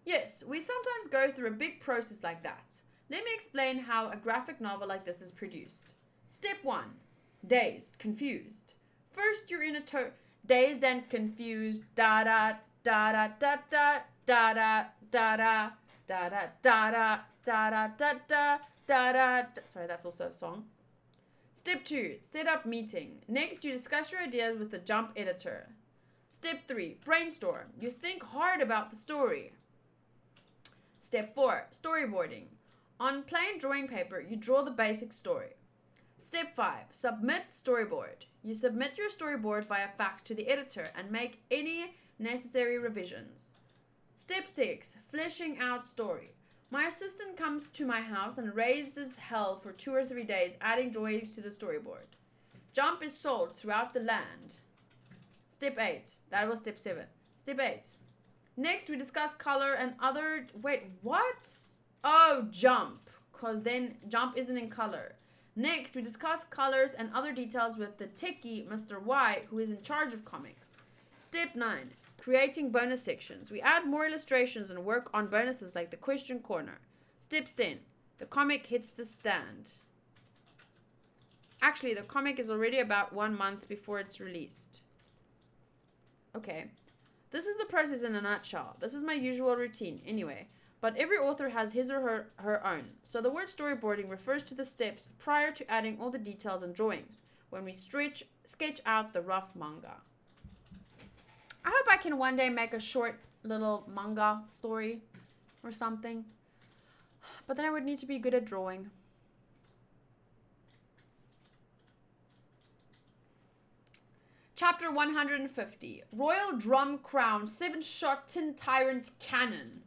Yes, we sometimes go through a big process like that. Let me explain how a graphic novel like this is produced. Step 1. Dazed, confused. First, you're in a dazed and confused. Da da da da da da da da da da da da da da da da da da. Sorry, that's also a song. Step 2. Set up meeting. Next, you discuss your ideas with the Jump editor. Step 3. Brainstorm. You think hard about the story. Step 4. Storyboarding. On plain drawing paper, you draw the basic story. Step 5. Submit storyboard. You submit your storyboard via fax to the editor and make any necessary revisions. Step 6. Fleshing out story. My assistant comes to my house and raises hell for 2 or 3 days, adding drawings to the storyboard. Jump is sold throughout the land. Step 8. That was step 7. Step 8. Next, we discuss color and other... Wait, what? Oh, Jump. Because then Jump isn't in color. Next, we discuss colors and other details with the techie, Mr. Y, who is in charge of comics. Step 9. Creating bonus sections. We add more illustrations and work on bonuses like the question corner. Step 10. The comic hits the stand. Actually, the comic is already about 1 month before it's released. Okay. This is the process in a nutshell. This is my usual routine anyway. But every author has his or her own. So the word storyboarding refers to the steps prior to adding all the details and drawings when we sketch out the rough manga. I hope I can one day make a short little manga story or something. But then I would need to be good at drawing. Chapter 150. Royal Drum Crown 7-shot Tin Tyrant Cannon.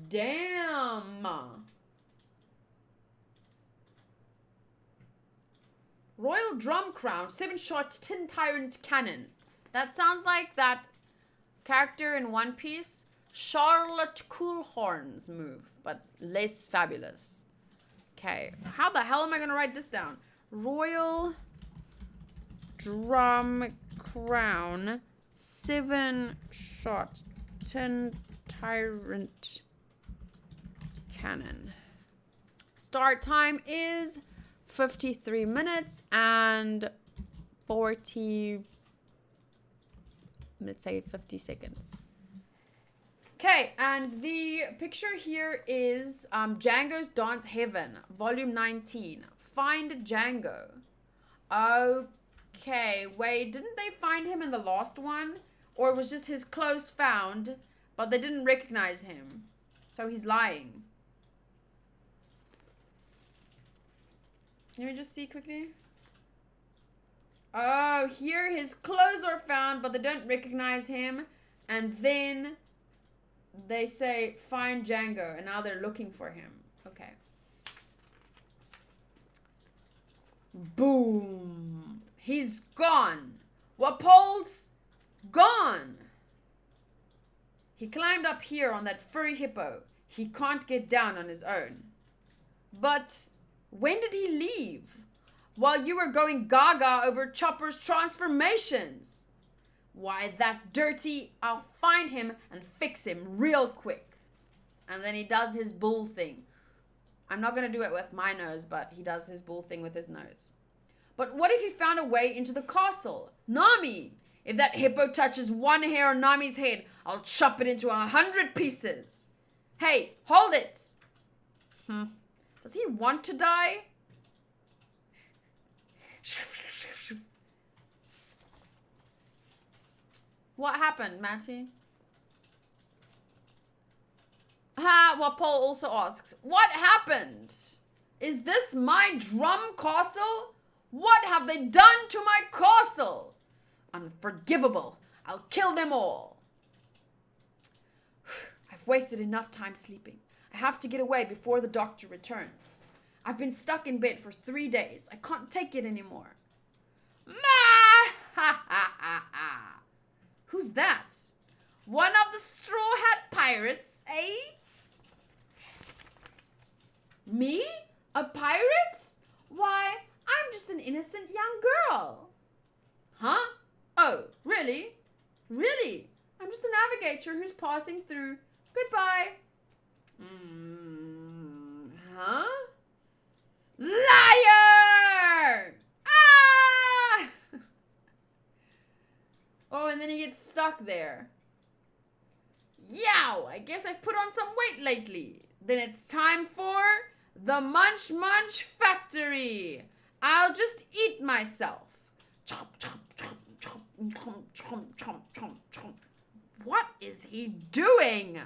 Damn. Royal Drum Crown 7-shot Tin Tyrant Cannon. That sounds like that character in One Piece, Charlotte Coolhorn's move, but less fabulous. Okay, how the hell am I going to write this down? Royal Drum Crown 7-shot Tin Tyrant Cannon. Start time is 53 minutes and 40, let's say 50 seconds. Okay, and the picture here is Django's Dance Heaven, volume 19. Find Django. Okay, wait, didn't they find him in the last one? Or it was just his clothes found, but they didn't recognize him. So he's lying. Let me just see quickly. Oh, here his clothes are found, but they don't recognize him. And then they say, find Django. And now they're looking for him. Okay. Boom. He's gone. Wapol's gone. He climbed up here on that furry hippo. He can't get down on his own. But when did he leave? While you were going gaga over Chopper's transformations. Why, that dirty, I'll find him and fix him real quick. And then he does his bull thing. I'm not going to do it with my nose, but he does his bull thing with his nose. But what if he found a way into the castle? Nami! If that hippo touches one hair on Nami's head, I'll chop it into 100 pieces. Hey, hold it! Does he want to die? What happened, Matty? Well, Paul also asks, what happened? Is this my drum castle? What have they done to my castle? Unforgivable. I'll kill them all. I've wasted enough time sleeping. I have to get away before the doctor returns. I've been stuck in bed for 3 days. I can't take it anymore. Ma! Ha ha ha ha. Who's that? One of the Straw Hat Pirates, eh? Me? A pirate? Why, I'm just an innocent young girl. Huh? Oh, really? Really? I'm just a navigator who's passing through. Goodbye. Huh? Liar! Ah! Oh, and then he gets stuck there. Yow! I guess I've put on some weight lately. Then it's time for the Munch Munch Factory. I'll just eat myself. Chomp, chomp, chomp, chomp, chomp, chomp, chomp, chomp, chomp. What is he doing?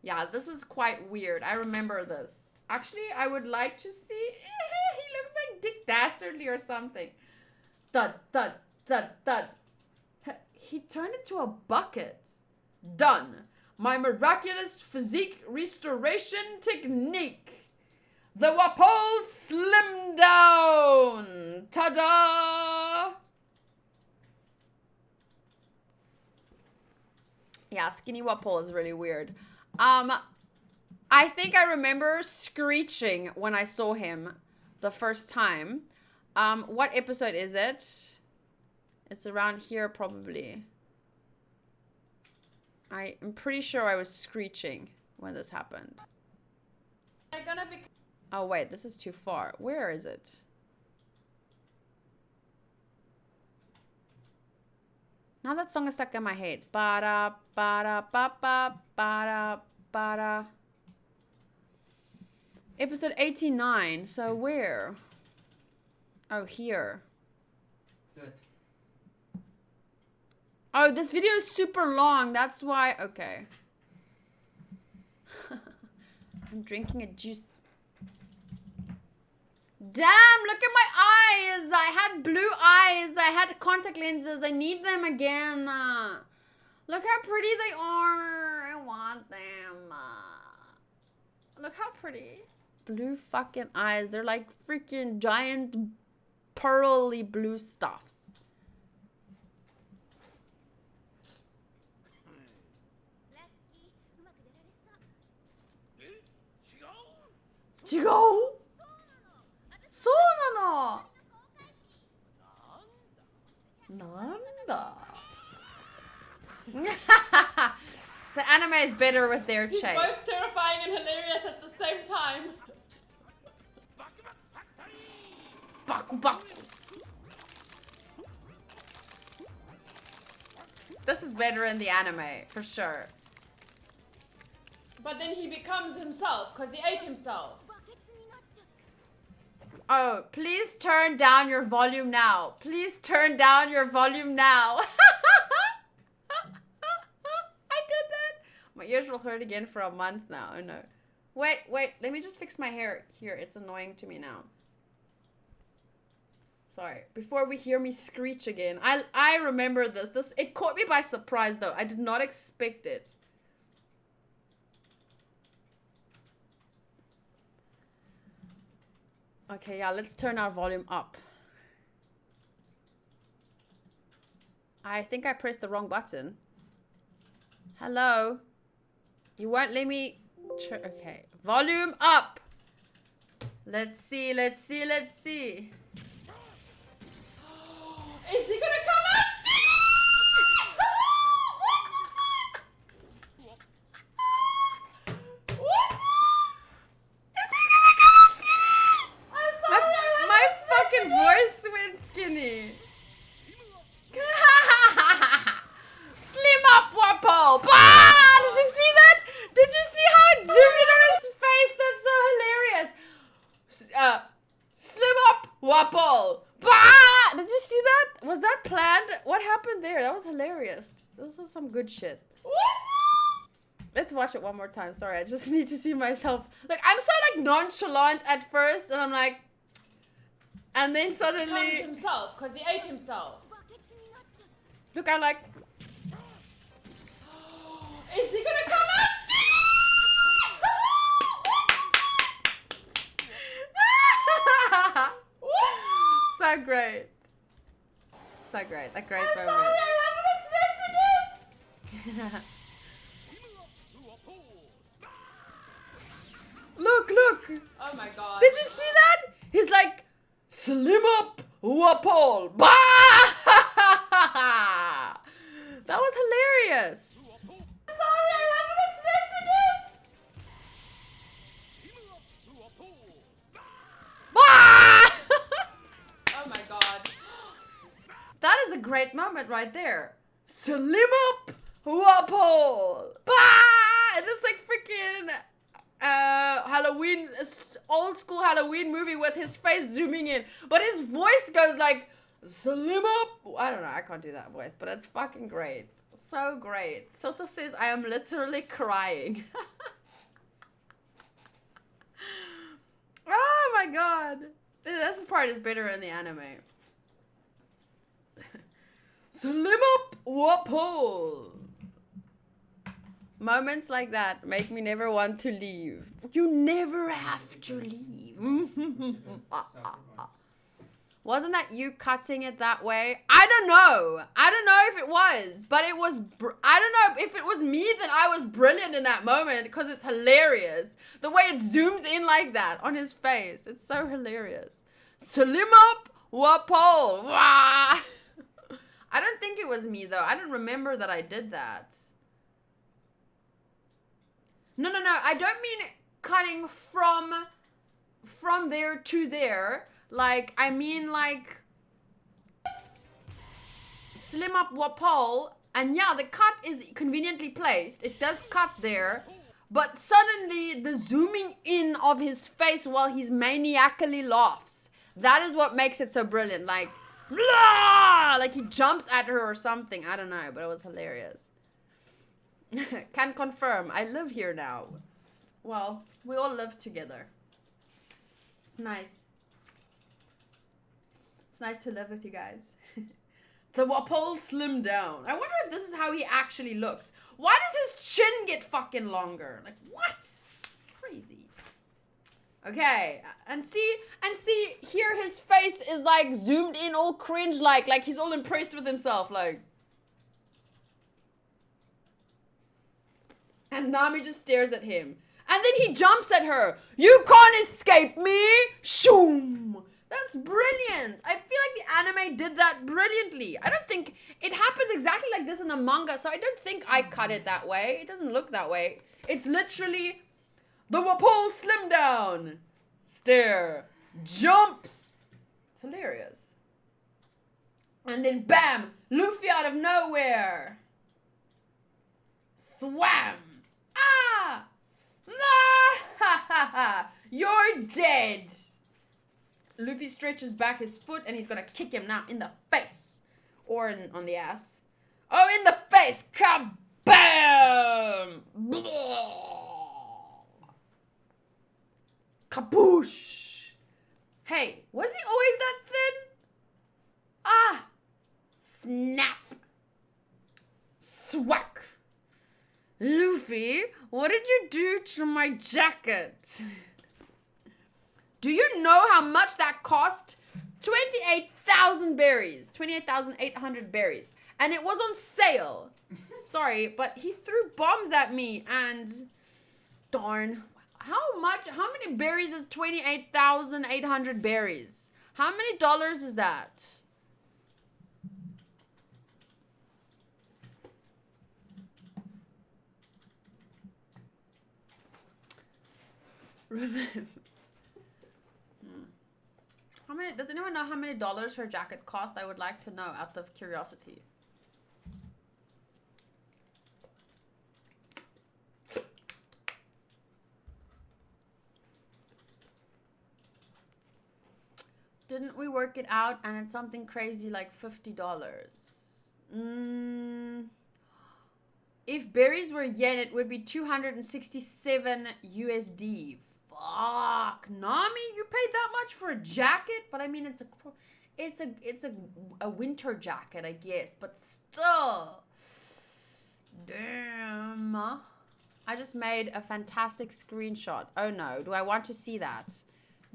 Yeah, this was quite weird. I remember this. Actually, I would like to see. He looks like Dick Dastardly or something. Thud, thud, thud, thud. He turned into a bucket. Done. My miraculous physique restoration technique. The Wapole Slim Down. Ta-da! Yeah, skinny Wapole is really weird. I think I remember screeching when I saw him the first time. What episode is it? It's around here probably. I'm pretty sure I was screeching when this happened. They're gonna be. Oh wait, this is too far. Where is it? Now that song is stuck in my head. Ba-da, ba-da, ba-ba, ba-da, ba-da. Episode 89. So where? Oh, here. Good. Oh, this video is super long. That's why. Okay. I'm drinking a juice. Damn, look at my eyes. I had blue eyes. I had contact lenses. I need them again. Look how pretty they are. I want them. Look how pretty. Blue fucking eyes. They're like freaking giant pearly blue stuffs. Chigo? そうなの。なんだ。The anime is better with their He's chase. both terrifying and hilarious at the same time. Baku baku. This is better in the anime, for sure. But then he becomes himself because he ate himself. Oh, please turn down your volume now. Please turn down your volume now. I did that. My ears will hurt again for a month now. Oh no. Wait. Let me just fix my hair. Here, it's annoying to me now. Sorry. Before we hear me screech again. I remember this. It caught me by surprise though. I did not expect it. Okay, yeah, let's turn our volume up. I think I pressed the wrong button. Hello? You won't let me... Okay, volume up! Let's see. Is he gonna come out? Was that planned? What happened there? That was hilarious. This is some good shit. Let's watch it one more time. Sorry, I just need to see myself. Like, I'm so like nonchalant at first, and I'm like, and then suddenly He becomes himself because he ate himself. look, I'm like, Is he gonna come out? so great. So great. A great I'm moment. sorry, I wasn't expecting it. Look, look. Oh my god. Did you see that? He's like, slim up, wapol. Bah! That was hilarious. Sorry, I wasn't expecting it. Bah! Oh my god. That is a great moment right there. Slim up, wapol. Bah! And it's like freaking Halloween, old school Halloween movie with his face zooming in, but his voice goes like slim up. I don't know, I can't do that voice, but it's fucking great. So great. Soto says I am literally crying. Oh my god. This part is better in the anime. Slim up, wapol. Moments like that make me never want to leave. You never have to leave. Wasn't that you cutting it that way? I don't know. I don't know if it was, but it was, I don't know if it was me, then I was brilliant in that moment because it's hilarious. The way it zooms in like that on his face. It's so hilarious. Slim up, wapol. Wah! I don't think it was me though. I don't remember that I did that. No. I don't mean cutting from there to there. Like, I mean like slim up wapol. And yeah, the cut is conveniently placed. It does cut there. But suddenly the zooming in of his face while he's maniacally laughs. That is what makes it so brilliant. Like, blah! Like he jumps at her or something. I don't know, but it was hilarious. Can confirm. I live here now. Well, we all live together. It's nice. It's nice to live with you guys. The wapol slimmed down. I wonder if this is how he actually looks. Why does his chin get fucking longer? Like, what? Crazy. Okay, and see, here his face is like zoomed in all cringe like he's all impressed with himself, like. And Nami just stares at him. And then he jumps at her. You can't escape me! Shoom! That's brilliant! I feel like the anime did that brilliantly. I don't think it happens exactly like this in the manga, so I don't think I cut it that way. It doesn't look that way. It's literally the wapol slim down. Stare. Jumps. It's hilarious. And then bam! Luffy out of nowhere. Thwam! Ah! Ah! You're dead! Luffy stretches back his foot and he's gonna kick him now in the face. Or on the ass. Oh, in the face! Kabam! Kaboosh! Hey, was he always that thin? Ah! Snap! Swack! Luffy, what did you do to my jacket? Do you know how much that cost? 28,000 berries. 28,800 berries. And it was on sale. Sorry, but he threw bombs at me and... Darn. How many berries is 28,800 berries? How many dollars is that? Does anyone know how many dollars her jacket cost? I would like to know out of curiosity. Didn't we work it out and it's something crazy like $50? If berries were yen, it would be 267 USD. Fuck, Nami, you paid that much for a jacket? But I mean, it's a winter jacket, I guess. But still, damn. I just made a fantastic screenshot. Oh no, do I want to see that?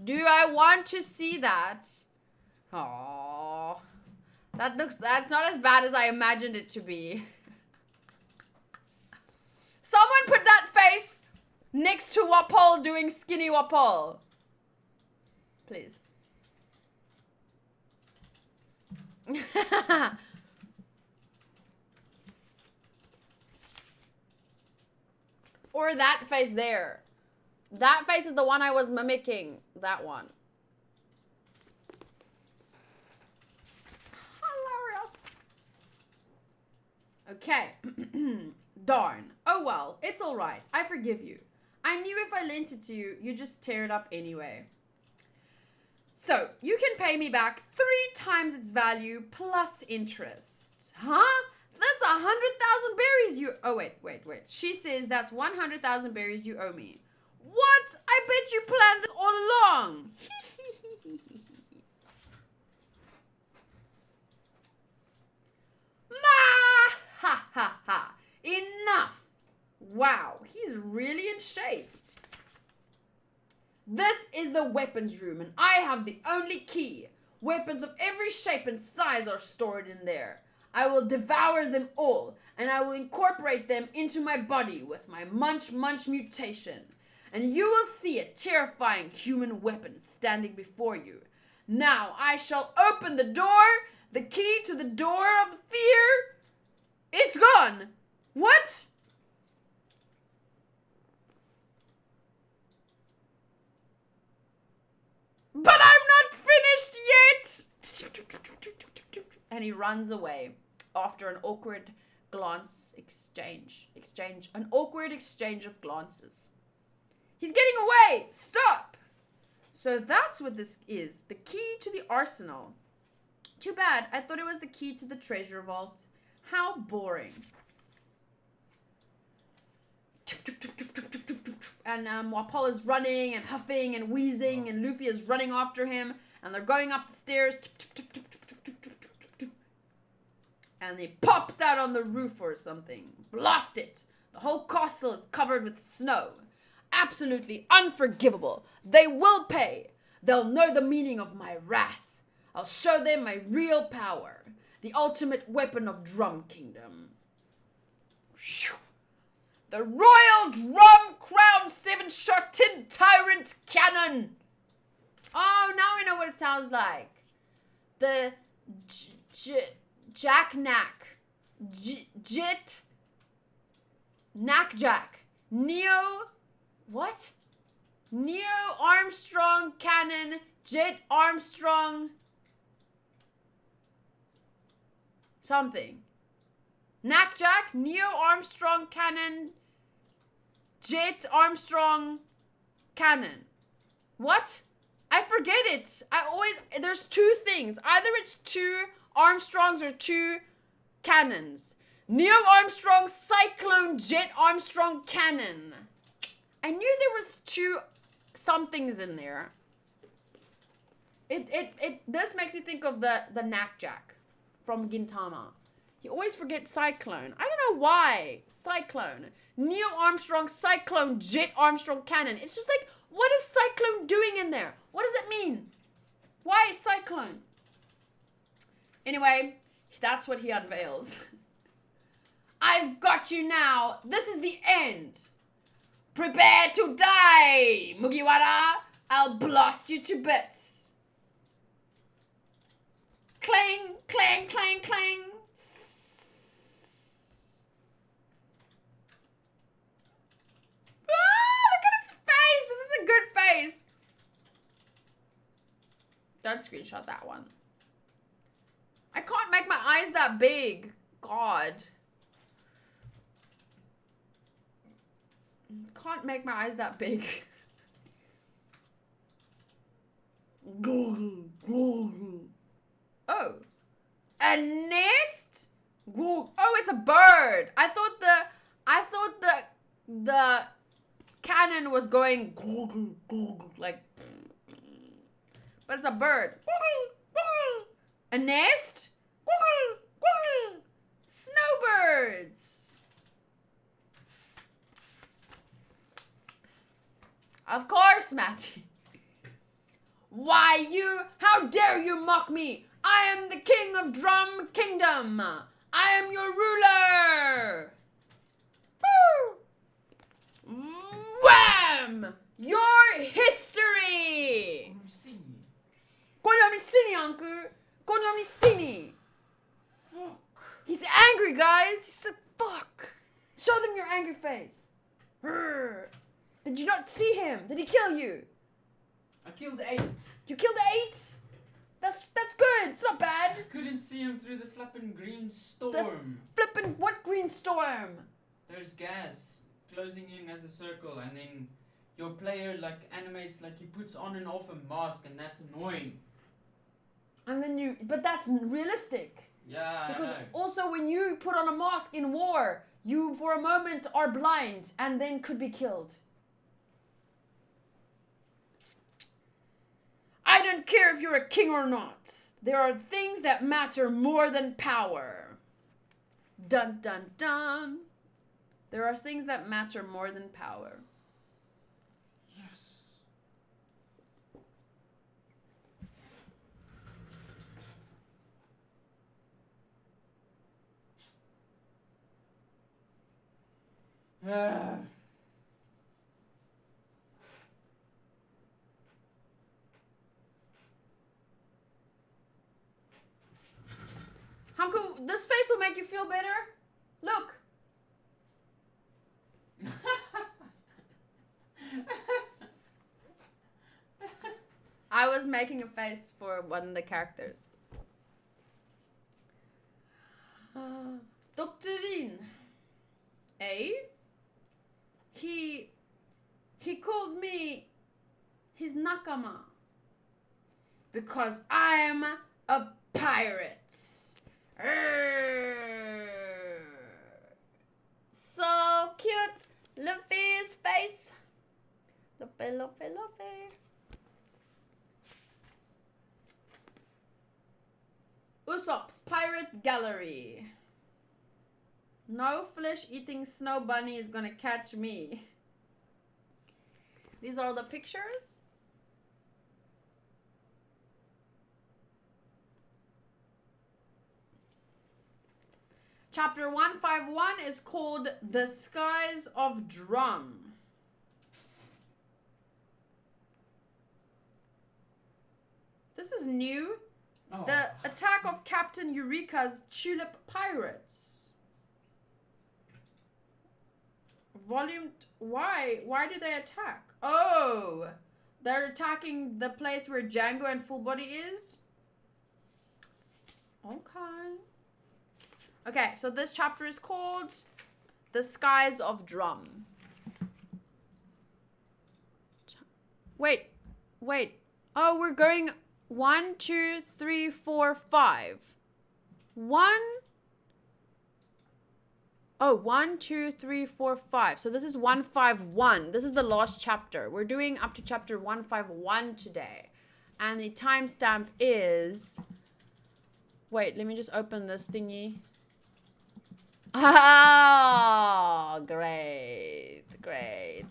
Do I want to see that? Oh, that's not as bad as I imagined it to be. Someone put that face next to Wapol doing skinny Wapol. Please. Or that face there. That face is the one I was mimicking. That one. Hilarious. Okay. Darn. Oh well, it's alright. I forgive you. I knew if I lent it to you, you'd just tear it up anyway. So, you can pay me back 3 times its value plus interest. Huh? That's 100,000 berries you... Oh, wait. She says that's 100,000 berries you owe me. What? I bet you planned this all along. Ma! Ha ha ha. Enough. Wow, he's really in shape. This is the weapons room, and I have the only key. Weapons of every shape and size are stored in there. I will devour them all, and I will incorporate them into my body with my munch mutation. And you will see a terrifying human weapon standing before you. Now I shall open the door, the key to the door of the fear. It's gone. What? But I'm not finished yet! And he runs away after an awkward an awkward exchange of glances. He's getting away! Stop! So that's what this is. The key to the arsenal. Too bad. I thought it was the key to the treasure vault. How boring. And Wapol is running and huffing and wheezing, and Luffy is running after him, and they're going up the stairs. And he pops out on the roof or something. Blast it! The whole castle is covered with snow. Absolutely unforgivable. They will pay. They'll know the meaning of my wrath. I'll show them my real power. The ultimate weapon of Drum Kingdom. The Royal Drum Crown 7-shot tin tyrant cannon. Oh, now we know what it sounds like. The Jack-Knack. Jit. Knack-Jack. Neo. What? Neo Armstrong cannon. Jet Armstrong. Something. Knack-Jack. Neo Armstrong cannon. Jet Armstrong cannon. What? I forget it. There's 2 things. Either it's 2 Armstrongs or 2 cannons. Neo Armstrong Cyclone Jet Armstrong cannon. I knew there was 2 somethings in there. This makes me think of the Knack-Jack from Gintama. You always forget Cyclone. I don't know why. Cyclone. Neo Armstrong Cyclone Jet Armstrong cannon. It's just like, what is Cyclone doing in there? What does it mean? Why Cyclone? Anyway, that's what he unveils. I've got you now. This is the end. Prepare to die, Mugiwara. I'll blast you to bits. Clang, clang, clang, clang. Good face. Don't screenshot that one. I can't make my eyes that big. God. Can't make my eyes that big. Oh. A nest? Oh, it's a bird. I thought the cannon was going like, but it's a bird. A nest? Snowbirds. Of course, Matty. Why how dare you mock me? I am the king of Drum Kingdom. I am your ruler. Woo! Wham! Your history. Konyomisini, uncle. Konyomisini. Fuck. He's angry, guys. He said, fuck. Show them your angry face. Did you not see him? Did he kill you? I killed 8. You killed 8? That's good. It's not bad. I couldn't see him through the flippin' green storm. Flippin' what green storm? There's gas closing in as a circle, and then your player like animates like he puts on and off a mask, and that's annoying. And then but that's realistic. Yeah, Because I know. also when you put on a mask in war, you for a moment are blind and then could be killed. I don't care if you're a king or not. There are things that matter more than power. Dun dun dun. There are things that matter more than power. Yes. Ah. Uncle, this face will make you feel better. Look. I was making a face for one of the characters. Doctorine. Eh? He called me his nakama. Because I'm a pirate. So cute. Luffy's face. Luffy, Luffy, Luffy. Usopp's Pirate Gallery. No flesh-eating snow bunny is gonna catch me. These are the pictures. Chapter 151 is called The Skies of Drum. This is new. Oh. The attack of Captain Eureka's Tulip Pirates. Volume... Why? Why do they attack? Oh! They're attacking the place where Django and Full Body is? Okay. Okay, so this chapter is called The Skies of Drum. Wait. Oh, we're going 1, 2, 3, 4, 5. 1. Oh, 1, 2, 3, 4, 5. So this is 151. This is the last chapter. We're doing up to chapter 151 today. And the timestamp is... Wait, let me just open this thingy. Oh, great.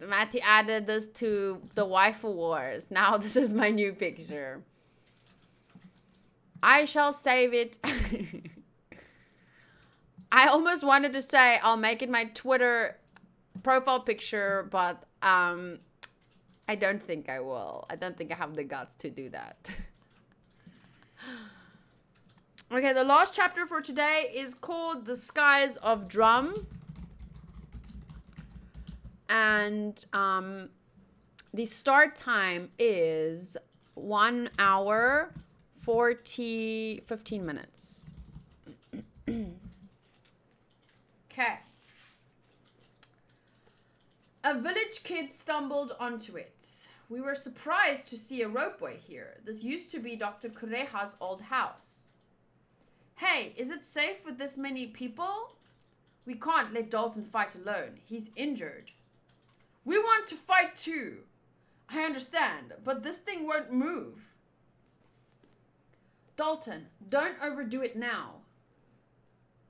Matty added this to the Waifu Wars. Now this is my new picture. I shall save it. I almost wanted to say I'll make it my Twitter profile picture, but I don't think I will. I don't think I have the guts to do that. Okay, the last chapter for today is called The Skies of Drum. And the start time is 1 hour, 15 minutes. Okay. A village kid stumbled onto it. We were surprised to see a ropeway here. This used to be Dr. Kureha's old house. Hey, is it safe with this many people? We can't let Dalton fight alone. He's injured. We want to fight too. I understand, but this thing won't move. Dalton, don't overdo it now.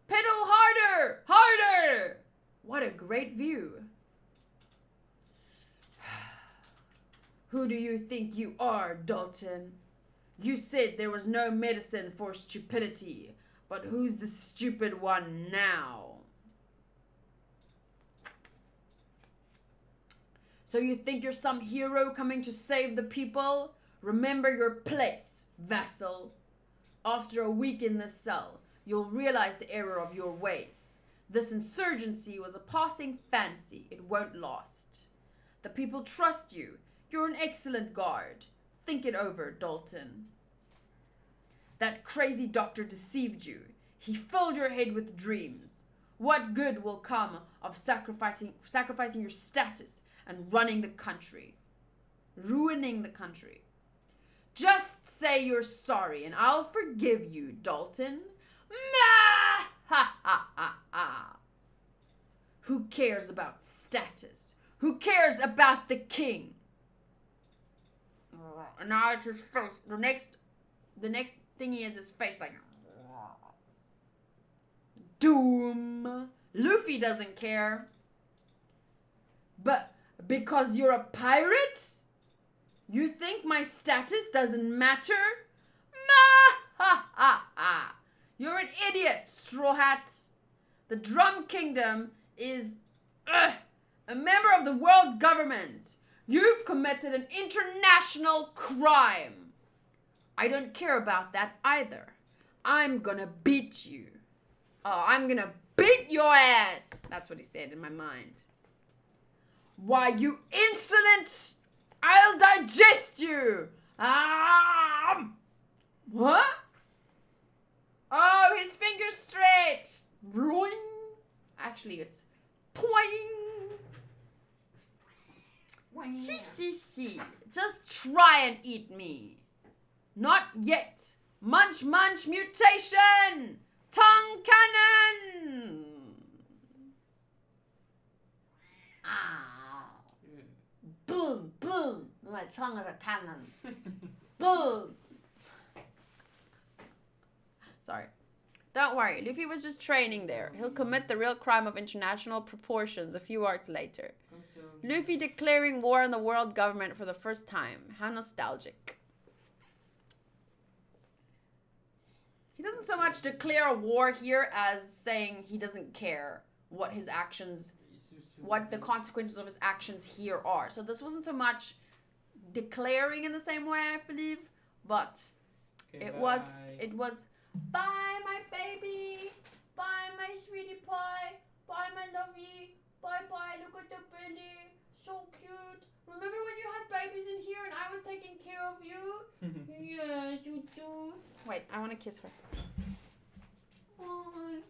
Pedal harder! Harder! What a great view. Who do you think you are, Dalton? You said there was no medicine for stupidity, but who's the stupid one now? So you think you're some hero coming to save the people? Remember your place, vassal. After a week in this cell, you'll realize the error of your ways. This insurgency was a passing fancy. It won't last. The people trust you. You're an excellent guard. Think it over, Dalton. That crazy doctor deceived you. He filled your head with dreams. What good will come of sacrificing your status and running the country? Ruining the country. Just say you're sorry and I'll forgive you, Dalton. Ma! Ha ha ha ha. Who cares about status? Who cares about the king? Now it's his face. The next thing he is his face like doom. Luffy doesn't care. But because you're a pirate? You think my status doesn't matter? Ma ha ha ha. You're an idiot, Straw Hat. The Drum Kingdom is a member of the world government. You've committed an international crime. I don't care about that either. I'm gonna beat you. Oh, I'm gonna beat your ass. That's what he said in my mind. Why, you insolent! I'll digest you. What? Oh, his fingers stretch. Boing. Actually, it's toing. She. Just try and eat me. Not yet. Munch mutation. Tongue cannon. Boom. My tongue is a cannon. Boom. Sorry. Don't worry. Luffy was just training there. He'll commit the real crime of international proportions a few arcs later. Luffy declaring war on the world government for the first time. How nostalgic. He doesn't so much declare a war here as saying he doesn't care what his actions, what the consequences of his actions here are. So this wasn't so much declaring in the same way, I believe, but Okay, it was, bye my baby, bye my sweetie pie, bye my lovey, bye, look at the belly, so cute. Remember when you had babies in here and I was taking care of you? Yes, you do. Wait, I want to kiss her. Bye.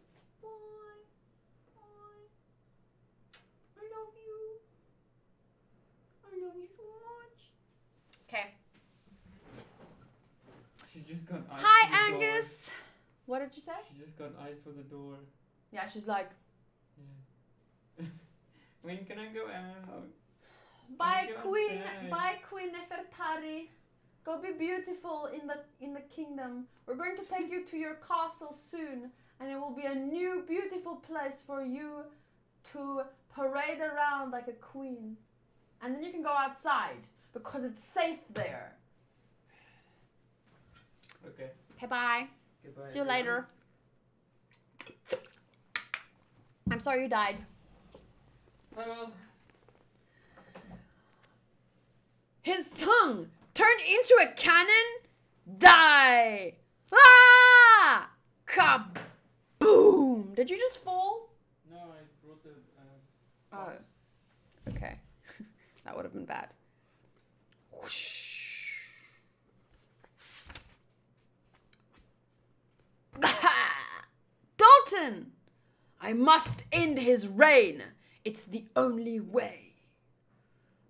I love you. I love you so much. Okay. She just got ice Hi, for the Angus. What did you say? Door. She just got ice for the door. Yeah, she's like, Yeah. When can I go out? bye, Go Queen. outside. Bye, Queen Nefertari. Go be beautiful in the kingdom. We're going to take you to your castle soon, and it will be a new beautiful place for you to parade around like a queen. And then you can go outside because it's safe there. Okay. Okay, bye. Goodbye. See you everyone. later. I'm sorry you died. Well, His tongue turned into a cannon? Die! Ah! Kaboom! Did you just fall? no, I brought the. Oh. Okay. That would have been bad. Whoosh. Dalton! I must end his reign. It's the only way.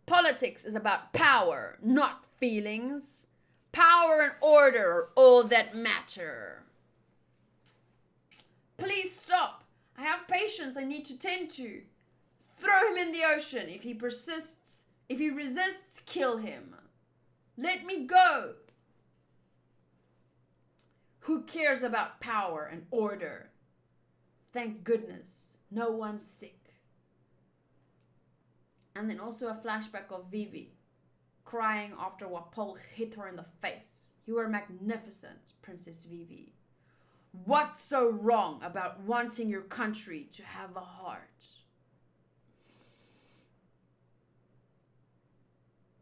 Politics is about power, not feelings. Power and order are all that matter. Please stop. I have patients I need to tend to. Throw him in the ocean. If he resists, kill him. Let me go. Who cares about power and order? Thank goodness, no one's sick. And then also a flashback of Vivi crying after Wapol hit her in the face. You are magnificent, Princess Vivi. What's so wrong about wanting your country to have a heart?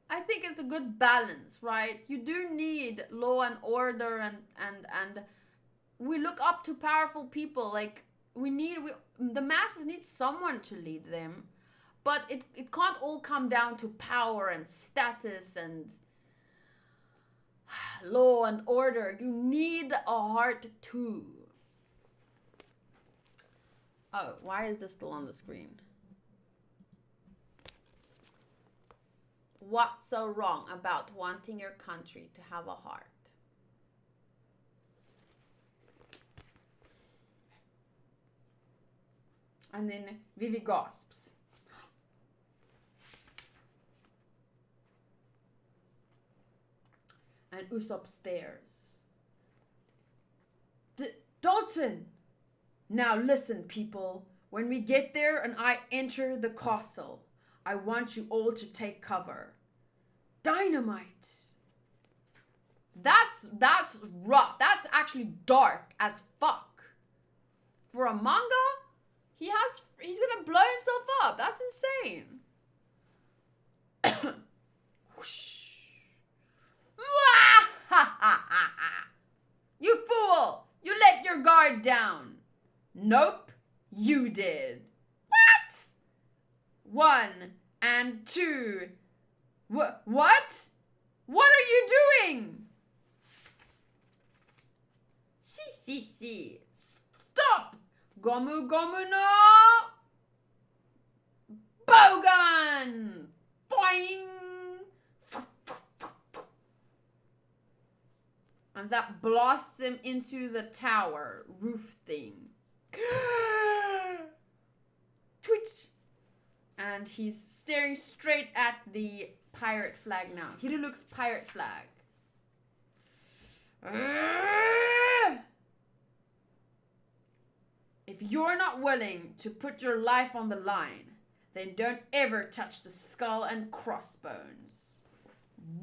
I think it's a good balance, right? You do need law and order and we look up to powerful people. Like the masses need someone to lead them. But it can't all come down to power and status and law and order. You need a heart too. Oh, why is this still on the screen? What's so wrong about wanting your country to have a heart? And then Vivi gasps. And Usopp stares. Dalton! Now listen, people. When we get there and I enter the castle, I want you all to take cover. Dynamite! That's rough. That's actually dark as fuck. For a manga, he's gonna blow himself up. That's insane. Whoosh. You fool! You let your guard down. Nope, you did. What? 1 and 2. What? What are you doing? Stop! Gomu Gomu no Bogan! Boing! And that blasts him into the tower roof thing. Twitch! And he's staring straight at the pirate flag now. Hiruluk's pirate flag. If you're not willing to put your life on the line, then don't ever touch the skull and crossbones.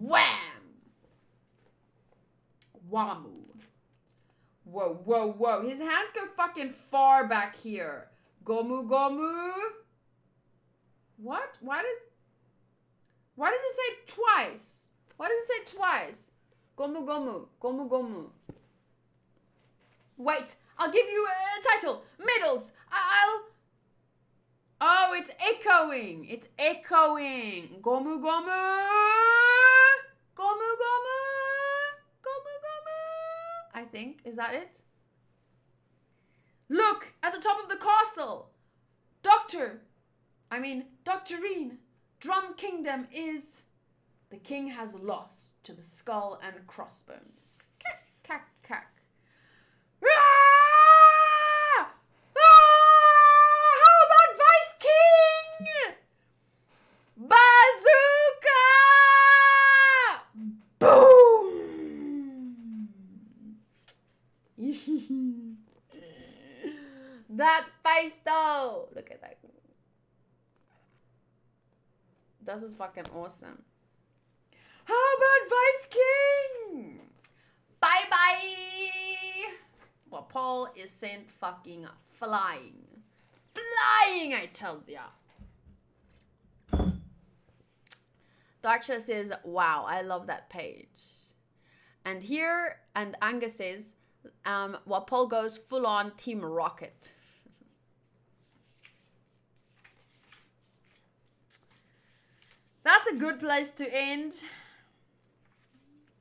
Wham! Wamu. Whoa, whoa, whoa. His hands go fucking far back here. Gomu Gomu. What? Why does it say twice? Why does it say twice? Gomu Gomu. Gomu Gomu. Wait. I'll give you a title. Middles. Oh, it's echoing. It's echoing. Gomu Gomu. Gomu Gomu. I think. Is that it? Look! At the top of the castle! Doctorine! Drum Kingdom is... The king has lost to the skull and crossbones. Cack, cack, cack. Ah! Ah! How about Vice King? Bazooka! Boom! That face though. Look at that. This is fucking awesome. How about Vice King? Bye bye. Well, Paul is sent fucking flying. Flying, I tells ya. Daksha says, wow, I love that page. And here, and Anga says, well, Paul goes full on Team Rocket. That's a good place to end.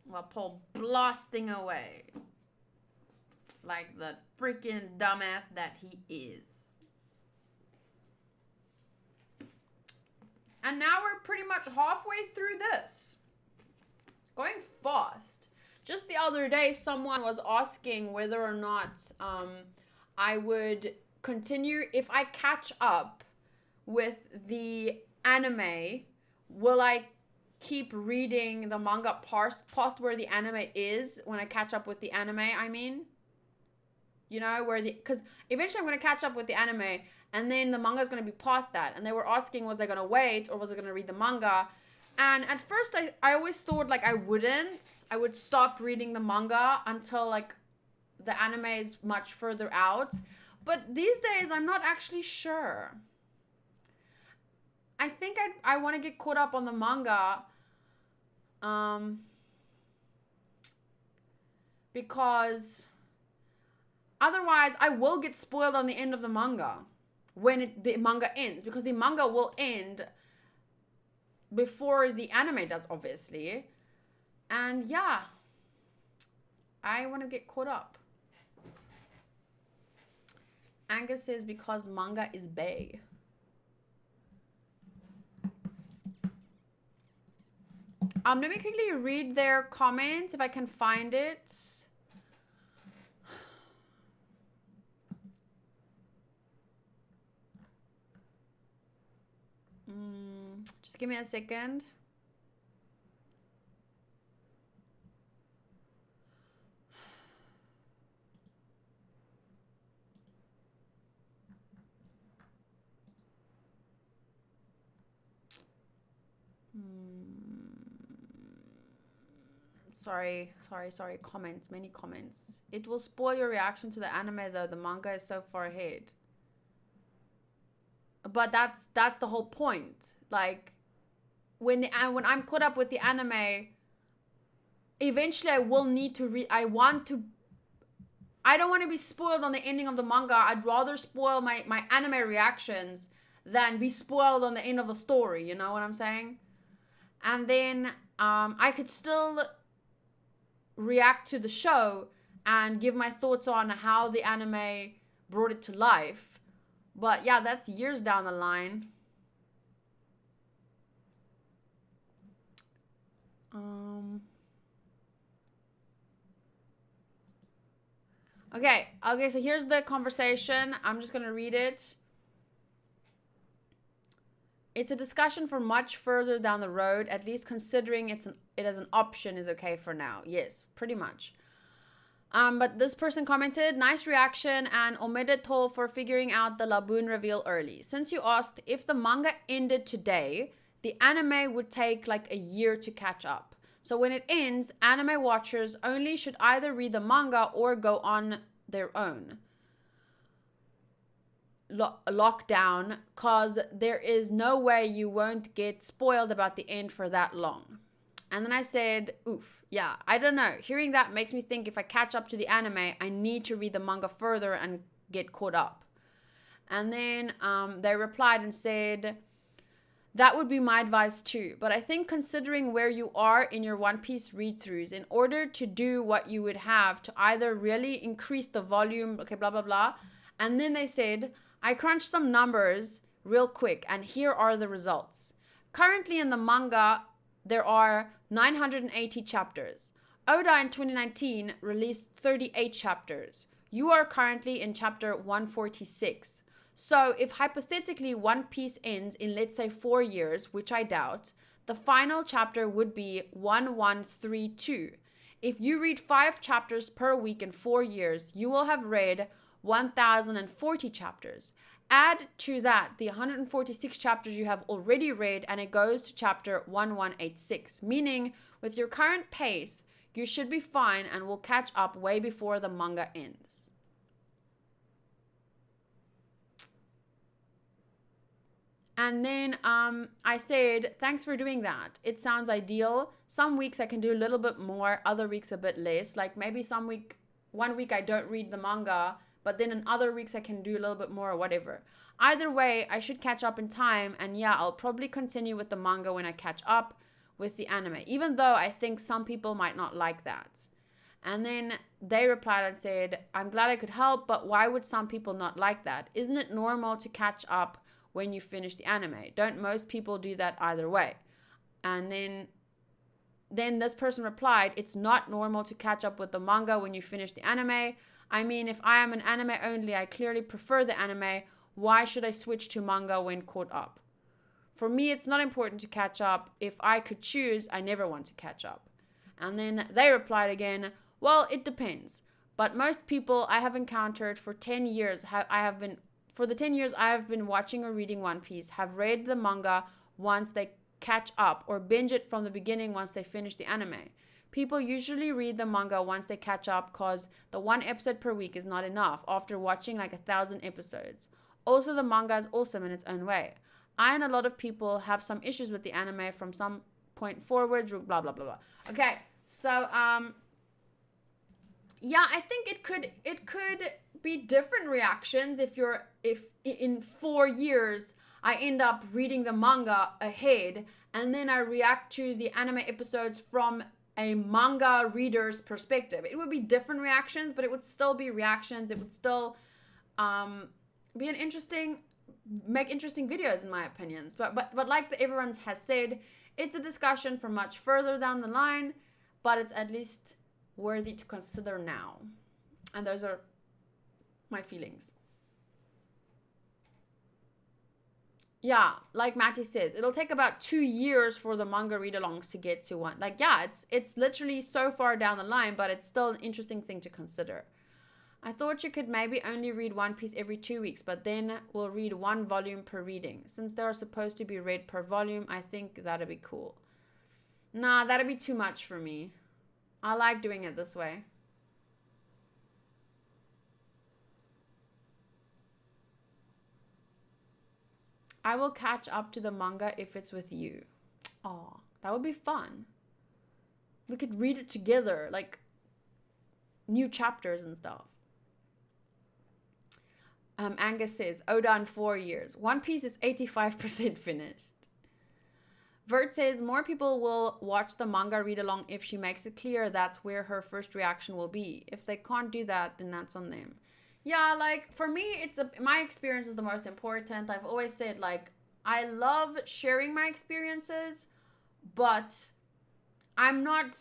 Well, Paul blasting away. Like the freaking dumbass that he is. And now we're pretty much halfway through this. It's going fast. Just the other day, someone was asking whether or not I would continue. If I catch up with the anime, will I keep reading the manga past where the anime is when I catch up with the anime, I mean? You know, because eventually I'm going to catch up with the anime and then the manga is going to be past that. And they were asking, was I going to wait or was I going to read the manga? And at first I always thought like I would stop reading the manga until like the anime is much further out. But these days I'm not actually sure. I think I want to get caught up on the manga because otherwise I will get spoiled on the end of the manga when the manga ends, because the manga will end before the anime does, obviously. And yeah, I want to get caught up. Angus says because manga is bae. Let me quickly read their comments if I can find it. Just give me a second. Sorry, comments, many comments. It will spoil your reaction to the anime though. The manga is so far ahead. But that's the whole point. Like when I'm caught up with the anime, eventually I will need to read. I don't want to be spoiled on the ending of the manga. I'd rather spoil my anime reactions than be spoiled on the end of the story. You know what I'm saying? And then I could still react to the show and give my thoughts on how the anime brought it to life. But yeah, that's years down the line. Okay, so here's the conversation. I'm just gonna read it. It's a discussion for much further down the road, at least considering it as an option is okay for now. Yes, pretty much. But this person commented, nice reaction and omitted toll for figuring out the Laboon reveal early. Since you asked if the manga ended today, the anime would take like a year to catch up. So when it ends, anime watchers only should either read the manga or go on their own lockdown, cause there is no way you won't get spoiled about the end for that long. And then I said, oof, yeah, I don't know. Hearing that makes me think if I catch up to the anime, I need to read the manga further and get caught up. And then they replied and said, that would be my advice too. But I think considering where you are in your One Piece read-throughs, in order to do what you would have to either really increase the volume, okay, blah, blah, blah. And then they said, I crunched some numbers real quick and here are the results. Currently in the manga, there are 980 chapters. Oda in 2019 released 38 chapters. You are currently in chapter 146. So if hypothetically One Piece ends in, let's say, 4 years, which I doubt, the final chapter would be 1132. If you read 5 chapters per week in 4 years, you will have read 1040 chapters. Add to that the 146 chapters you have already read and it goes to chapter 1186, meaning with your current pace, you should be fine and will catch up way before the manga ends. And then I said, thanks for doing that. It sounds ideal. Some weeks I can do a little bit more, other weeks a bit less. Like maybe one week I don't read the manga, but then in other weeks I can do a little bit more or whatever. Either way, I should catch up in time. And yeah, I'll probably continue with the manga when I catch up with the anime, even though I think some people might not like that. And then they replied and said, I'm glad I could help, but why would some people not like that? Isn't it normal to catch up when you finish the anime. Don't most people do that either way? And then this person replied, it's not normal to catch up with the manga when you finish the anime. I mean, if I am an anime only, I clearly prefer the anime. Why should I switch to manga when caught up? For me, it's not important to catch up. If I could choose, I never want to catch up. And then they replied again, well, it depends. But most people I have encountered for 10 years, for the 10 years I have been watching or reading One Piece, have read the manga once they catch up or binge it from the beginning once they finish the anime. People usually read the manga once they catch up because the 1 episode per week is not enough after watching like 1,000 episodes. Also, the manga is awesome in its own way. I and a lot of people have some issues with the anime from some point forward, blah, blah, blah, blah. Okay, so, yeah, I think it could be different reactions if in 4 years I end up reading the manga ahead and then I react to the anime episodes from a manga reader's perspective. It would be different reactions, but it would still be reactions. It would still be make interesting videos in my opinions. But like everyone has said, it's a discussion for much further down the line, but it's at least worthy to consider now. And those are my feelings. Yeah, like Matty says, it'll take about 2 years for the manga read-alongs to get to one. Like, yeah, it's literally so far down the line, but it's still an interesting thing to consider. I thought you could maybe only read One Piece every 2 weeks, but then we'll read 1 volume per reading. Since they are supposed to be read per volume, I think that'd be cool. Nah, that'd be too much for me. I like doing it this way. I will catch up to the manga if it's with you. Oh, that would be fun. We could read it together, like new chapters and stuff. Angus says, Oda in 4 years. One Piece is 85% finished. Vert says, more people will watch the manga read-along if she makes it clear that's where her first reaction will be. If they can't do that, then that's on them. Yeah, like, for me, my experience is the most important. I've always said, like, I love sharing my experiences, but I'm not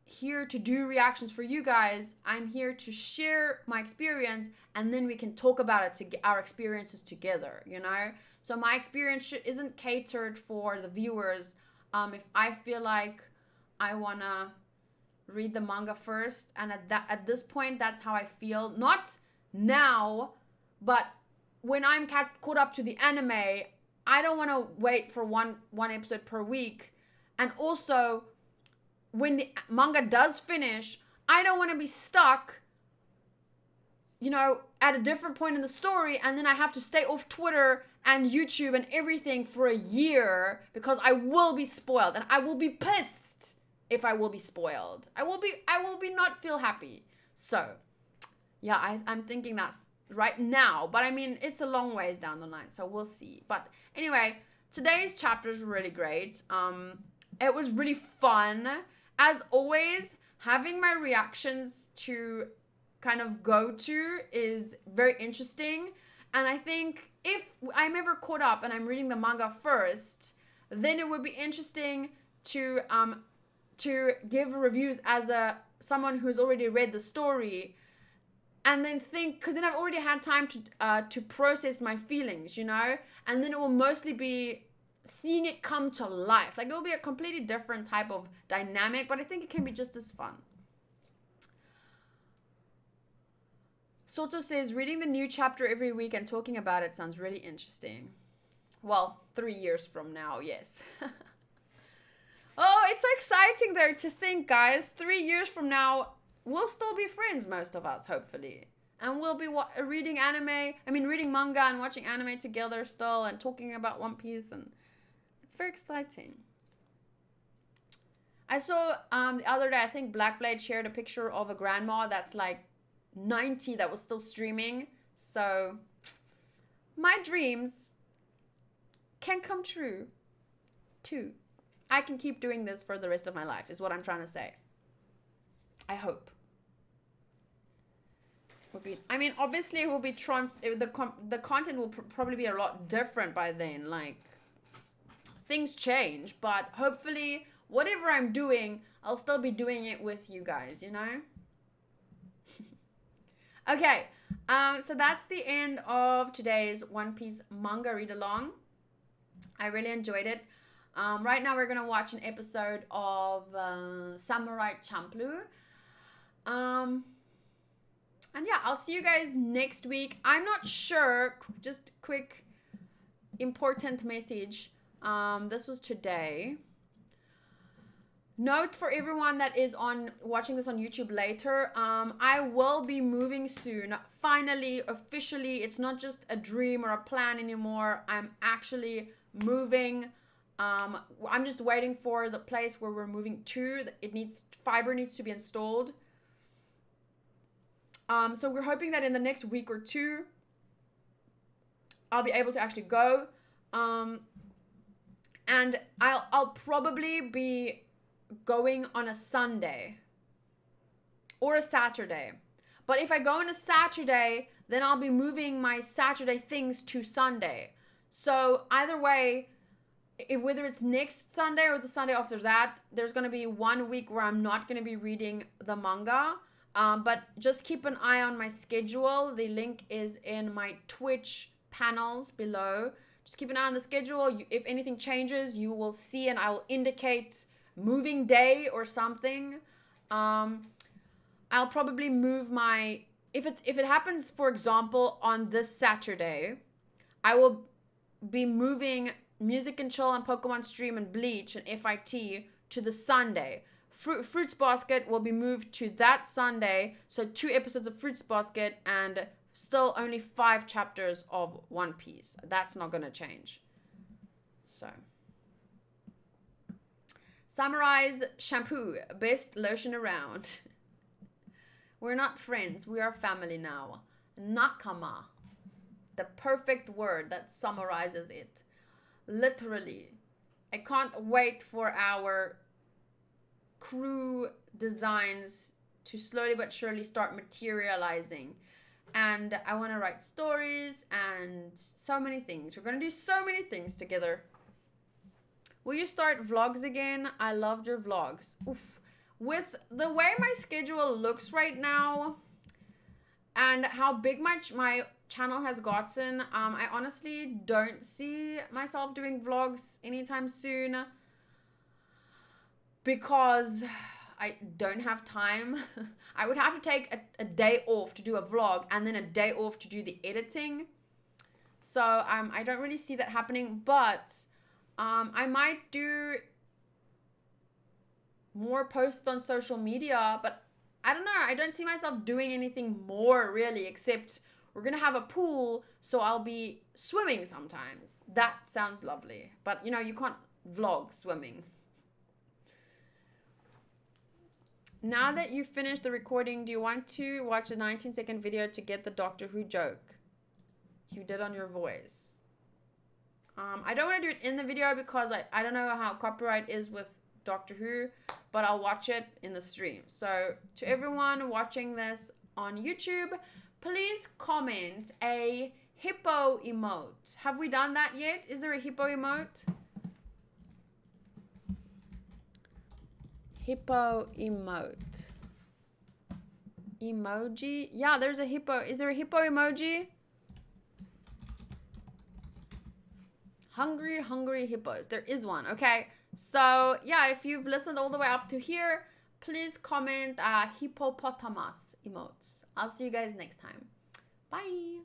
here to do reactions for you guys. I'm here to share my experience, and then we can talk about it to get our experiences together, you know? So my experience isn't catered for the viewers. If I feel like I want to read the manga first, and at this point, that's how I feel. Not now, but when I'm caught up to the anime, I don't want to wait for one episode per week. And also, when the manga does finish, I don't want to be stuck, you know, at a different point in the story, and then I have to stay off Twitter and YouTube and everything for a year because I will be spoiled, and I will be pissed if I will be spoiled. I will be not feel happy. So, yeah, I'm thinking that's right now, but I mean, it's a long ways down the line, so we'll see. But anyway, today's chapter is really great. It was really fun. As always, having my reactions to kind of go to is very interesting. And I think if I'm ever caught up and I'm reading the manga first, then it would be interesting to give reviews as someone who's already read the story, and then think, because then I've already had time to process my feelings, you know, and then it will mostly be seeing it come to life. Like, it will be a completely different type of dynamic, but I think it can be just as fun. Soto says, reading the new chapter every week and talking about it sounds really interesting. Well, 3 years from now, yes. Oh, it's so exciting though to think, guys. 3 years from now, we'll still be friends, most of us, hopefully. And we'll be reading manga and watching anime together still and talking about One Piece, and it's very exciting. I saw the other day, I think Blackblade shared a picture of a grandma that's like 90 that was still streaming. So my dreams can come true too. I can keep doing this for the rest of my life is what I'm trying to say. I hope. would be, I mean, obviously it will be the content will probably be a lot different by then. Like, things change, but hopefully whatever I'm doing, I'll still be doing it with you guys, you know? Okay, so that's the end of today's One Piece manga read along. I really enjoyed it. Right now we're gonna watch an episode of Samurai Champloo. And yeah, I'll see you guys next week. I'm not sure, just quick important message. This was today. Note for everyone that is watching this on YouTube later, I will be moving soon. Finally, officially, it's not just a dream or a plan anymore. I'm actually moving. I'm just waiting for the place where we're moving to. Fiber needs to be installed. So we're hoping that in the next week or two, I'll be able to actually go. And I'll probably be going on a Sunday or a Saturday. But if I go on a Saturday, then I'll be moving my Saturday things to Sunday. So either way, whether it's next Sunday or the Sunday after that, there's going to be 1 week where I'm not going to be reading the manga. But just keep an eye on my schedule. The link is in my Twitch panels below. Just keep an eye on the schedule. If anything changes, you will see, and I will indicate moving day or something. I'll probably move my, if it happens, for example, on this Saturday, I will be moving Music and Chill and Pokemon Stream and Bleach and FIT to the Sunday. Fruits Basket will be moved to that Sunday. So 2 episodes of Fruits Basket and still only 5 chapters of One Piece. That's not going to change. So. Samurai's shampoo. Best lotion around. We're not friends. We are family now. Nakama. The perfect word that summarizes it. Literally. I can't wait for our crew designs to slowly but surely start materializing. And I want to write stories and so many things. We're going to do so many things together. Will you start vlogs again? I loved your vlogs. Oof. With the way my schedule looks right now and how big my channel has gotten, I honestly don't see myself doing vlogs anytime soon because I don't have time. I would have to take a day off to do a vlog and then a day off to do the editing. So I don't really see that happening, but I might do more posts on social media, but I don't know. I don't see myself doing anything more really, except we're going to have a pool, so I'll be swimming sometimes. That sounds lovely. But, you know, you can't vlog swimming. Now that you've finished the recording, do you want to watch a 19-second video to get the Doctor Who joke you did on your voice? I don't want to do it in the video because I don't know how copyright is with Doctor Who, but I'll watch it in the stream. So to everyone watching this on YouTube, please comment a hippo emote. Have we done that yet? Is there a hippo emote? Hippo emote. Emoji? Yeah, there's a hippo. Is there a hippo emoji? Hungry hippos. There is one. Okay. So, yeah, if you've listened all the way up to here, please comment hippopotamus emotes. I'll see you guys next time. Bye.